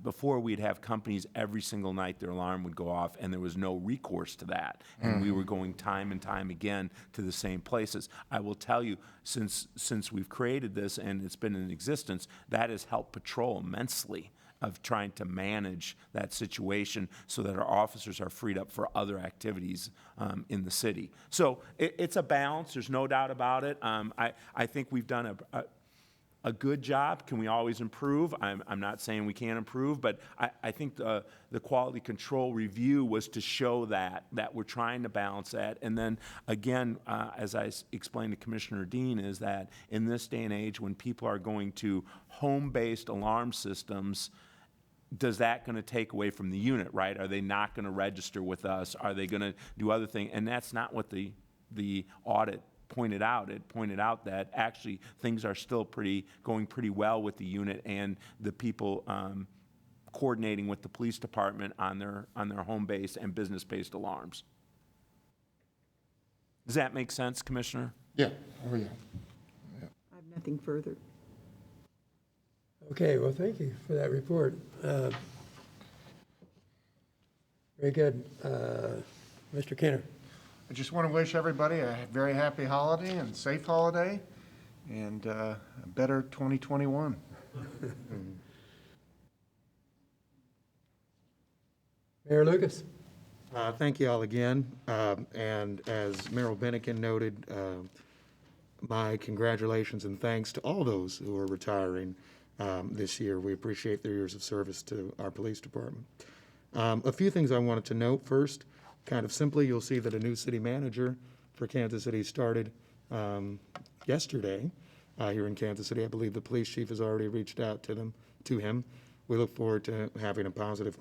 Before, we'd have companies every single night their alarm would go off and there was no recourse to that. And we were going time and time again to the same places. I will tell you, since we've created this and it's been in existence, that has helped patrol immensely of trying to manage that situation so that our officers are freed up for other activities in the city. So it's a balance, there's no doubt about it. I think we've done a good job. Can we always improve? I'm not saying we can't improve, but I think the quality control review was to show that we're trying to balance that. And then again, as I explained to Commissioner Dean, is that in this day and age when people are going to home-based alarm systems, does that going to take away from the unit, right? Are they not going to register with us? Are they going to do other things? And that's not what the audit pointed out. It pointed out that actually things are still going pretty well with the unit and the people coordinating with the police department on their home-based and business-based alarms. Does that make sense, Commissioner? Yeah. Oh, yeah. I have nothing further. Okay, well, thank you for that report. Very good. Mr. Kenner. I just want to wish everybody a very happy holiday and safe holiday and a better 2021. Mayor Lucas. Thank you all again. And as Merrill Bennigan noted, my congratulations and thanks to all those who are retiring this year. We appreciate their years of service to our police department. A few things I wanted to note. First, kind of simply, you'll see that a new city manager for Kansas City started yesterday here in Kansas City. I believe the police chief has already reached out to him. We look forward to having a positive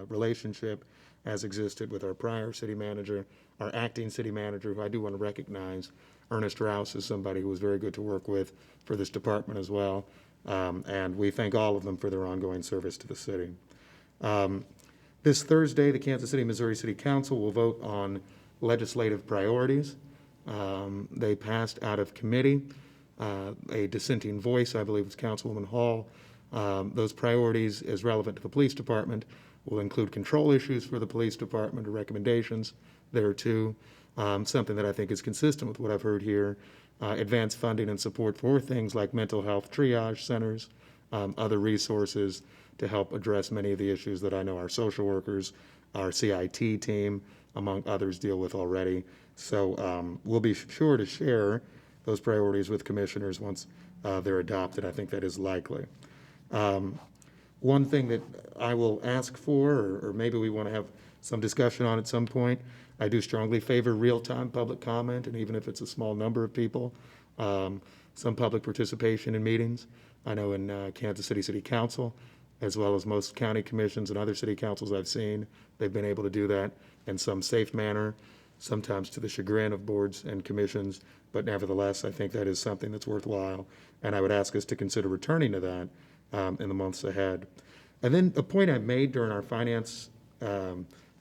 relationship as existed with our prior city manager, our acting city manager, who I do want to recognize. Ernest Rouse is somebody who was very good to work with for this department as well. And we thank all of them for their ongoing service to the city. This Thursday, the Kansas City, Missouri City Council will vote on legislative priorities. They passed out of committee a dissenting voice, I believe it's Councilwoman Hall. Those priorities, as relevant to the police department, will include control issues for the police department or recommendations there too. Something that I think is consistent with what I've heard here. Advanced funding and support for things like mental health triage centers, other resources to help address many of the issues that I know our social workers, our CIT team, among others, deal with already. So we'll be sure to share those priorities with commissioners once they're adopted. I think that is likely. One thing that I will ask for, or maybe we want to have some discussion on at some point, I do strongly favor real-time public comment, and even if it's a small number of people, some public participation in meetings. I know in Kansas City City Council, as well as most county commissions and other city councils I've seen, they've been able to do that in some safe manner, sometimes to the chagrin of boards and commissions, but nevertheless, I think that is something that's worthwhile, and I would ask us to consider returning to that in the months ahead. And then a point I made during our finance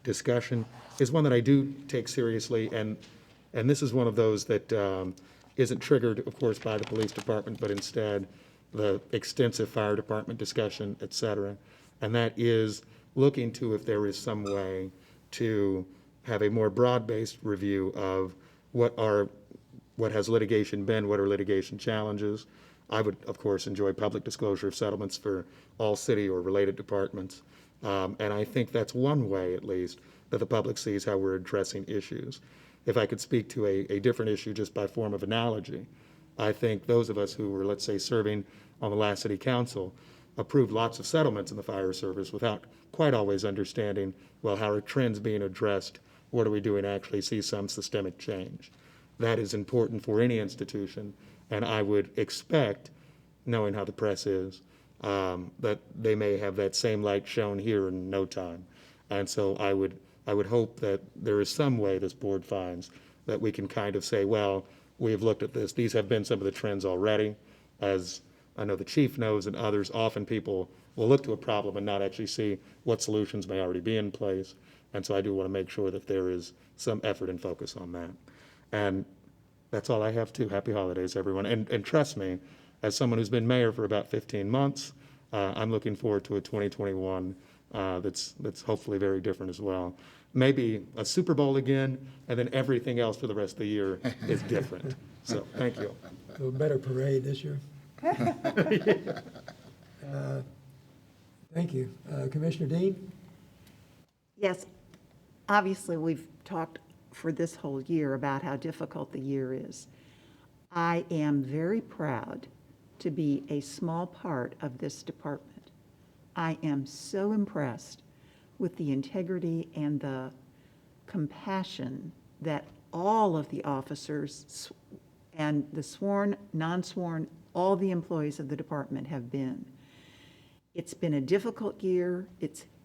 discussion is one that I do take seriously, and this is one of those that isn't triggered, of course, by the police department, but instead the extensive fire department discussion, et cetera, and that is looking to if there is some way to have a more broad-based review of what has litigation been, what are litigation challenges. I would, of course, enjoy public disclosure of settlements for all city or related departments. And I think that's one way, at least, that the public sees how we're addressing issues. If I could speak to a different issue just by form of analogy, I think those of us who were, let's say, serving on the last city council approved lots of settlements in the fire service without quite always understanding, well, how are trends being addressed? What are we doing to actually see some systemic change? That is important for any institution, and I would expect, knowing how the press is, that they may have that same light shown here in no time. And so I would hope that there is some way this board finds that we can kind of say, well, we have looked at this. These have been some of the trends already. As I know the chief knows and others, often people will look to a problem and not actually see what solutions may already be in place. And so I do want to make sure that there is some effort and focus on that. And that's all I have too. Happy holidays, everyone. And trust me, as someone who's been mayor for about 15 months, I'm looking forward to a 2021 that's hopefully very different as well. Maybe a Super Bowl again, and then everything else for the rest of the year is different. So thank you. A better parade this year. Thank you. Commissioner Dean? Yes, obviously, we've talked for this whole year about how difficult the year is. I am very proud to be a small part of this department. I am so impressed with the integrity and the compassion that all of the officers and the sworn, non-sworn, all the employees of the department have been. It's been a difficult year.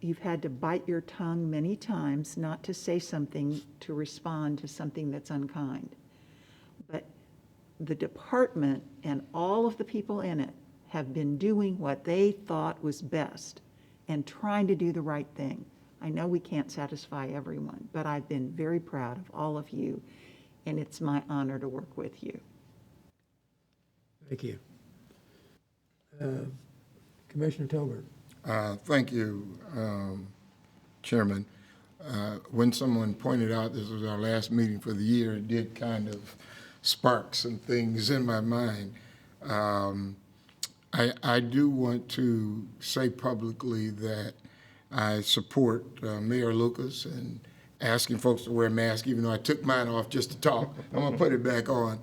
You've had to bite your tongue many times not to say something to respond to something that's unkind. But the department and all of the people in it have been doing what they thought was best and trying to do the right thing. I know we can't satisfy everyone, but I've been very proud of all of you, and it's my honor to work with you. Thank you. Commissioner Tolbert. Thank you, Chairman. When someone pointed out this was our last meeting for the year, it did kind of spark some things in my mind. I do want to say publicly that I support Mayor Lucas and asking folks to wear masks, even though I took mine off just to talk. I'm going to put it back on.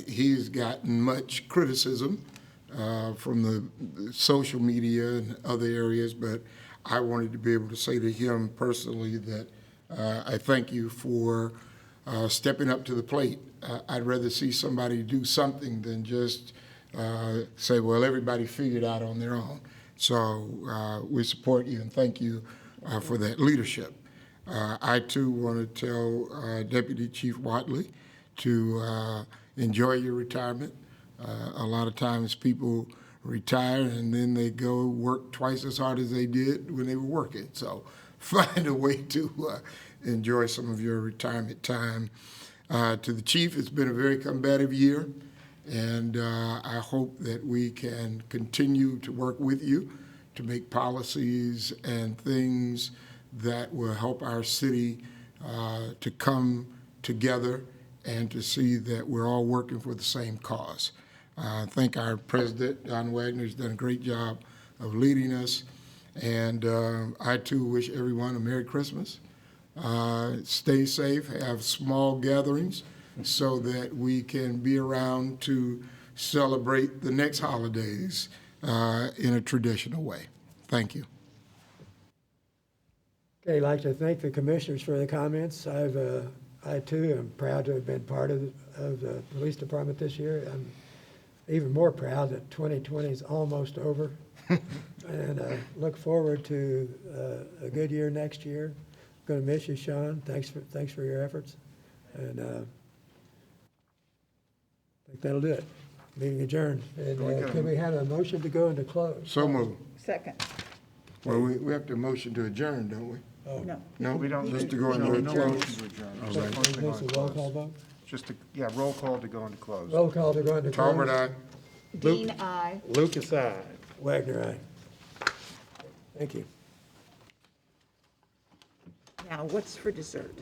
He's gotten much criticism from the social media and other areas, but I wanted to be able to say to him personally that I thank you for stepping up to the plate. I'd rather see somebody do something than just say, well, everybody figured out on their own. So we support you and thank you for that leadership. I too want to tell Deputy Chief Whatley to enjoy your retirement. A lot of times people retire and then they go work twice as hard as they did when they were working. So find a way to enjoy some of your retirement time. To the chief, it's been a very combative year, And I hope that we can continue to work with you to make policies and things that will help our city to come together and to see that we're all working for the same cause. I think our president, Don Wagner, has done a great job of leading us. And I too wish everyone a Merry Christmas. Stay safe, have small gatherings so that we can be around to celebrate the next holidays in a traditional way. Thank you. Okay, I'd like to thank the commissioners for the comments. I too am proud to have been part of the police department this year. I'm even more proud that 2020 is almost over. And look forward to a good year next year. Going to miss you, Sean. Thanks for your efforts. And I think that'll do it. Meeting adjourned. And can we have a motion to go into close? So moved. Second. Well, we have to motion to adjourn, don't we? Oh, No. No? We don't. Just to go no, into no close? motion to adjourn. All Just right. motion to go Is into this a roll close. call vote? Just to, yeah, roll call to go into close. Roll call to go into close. Talbot, aye. Dean, aye. Lucas, aye. Wagner, aye. Thank you. Now, what's for dessert?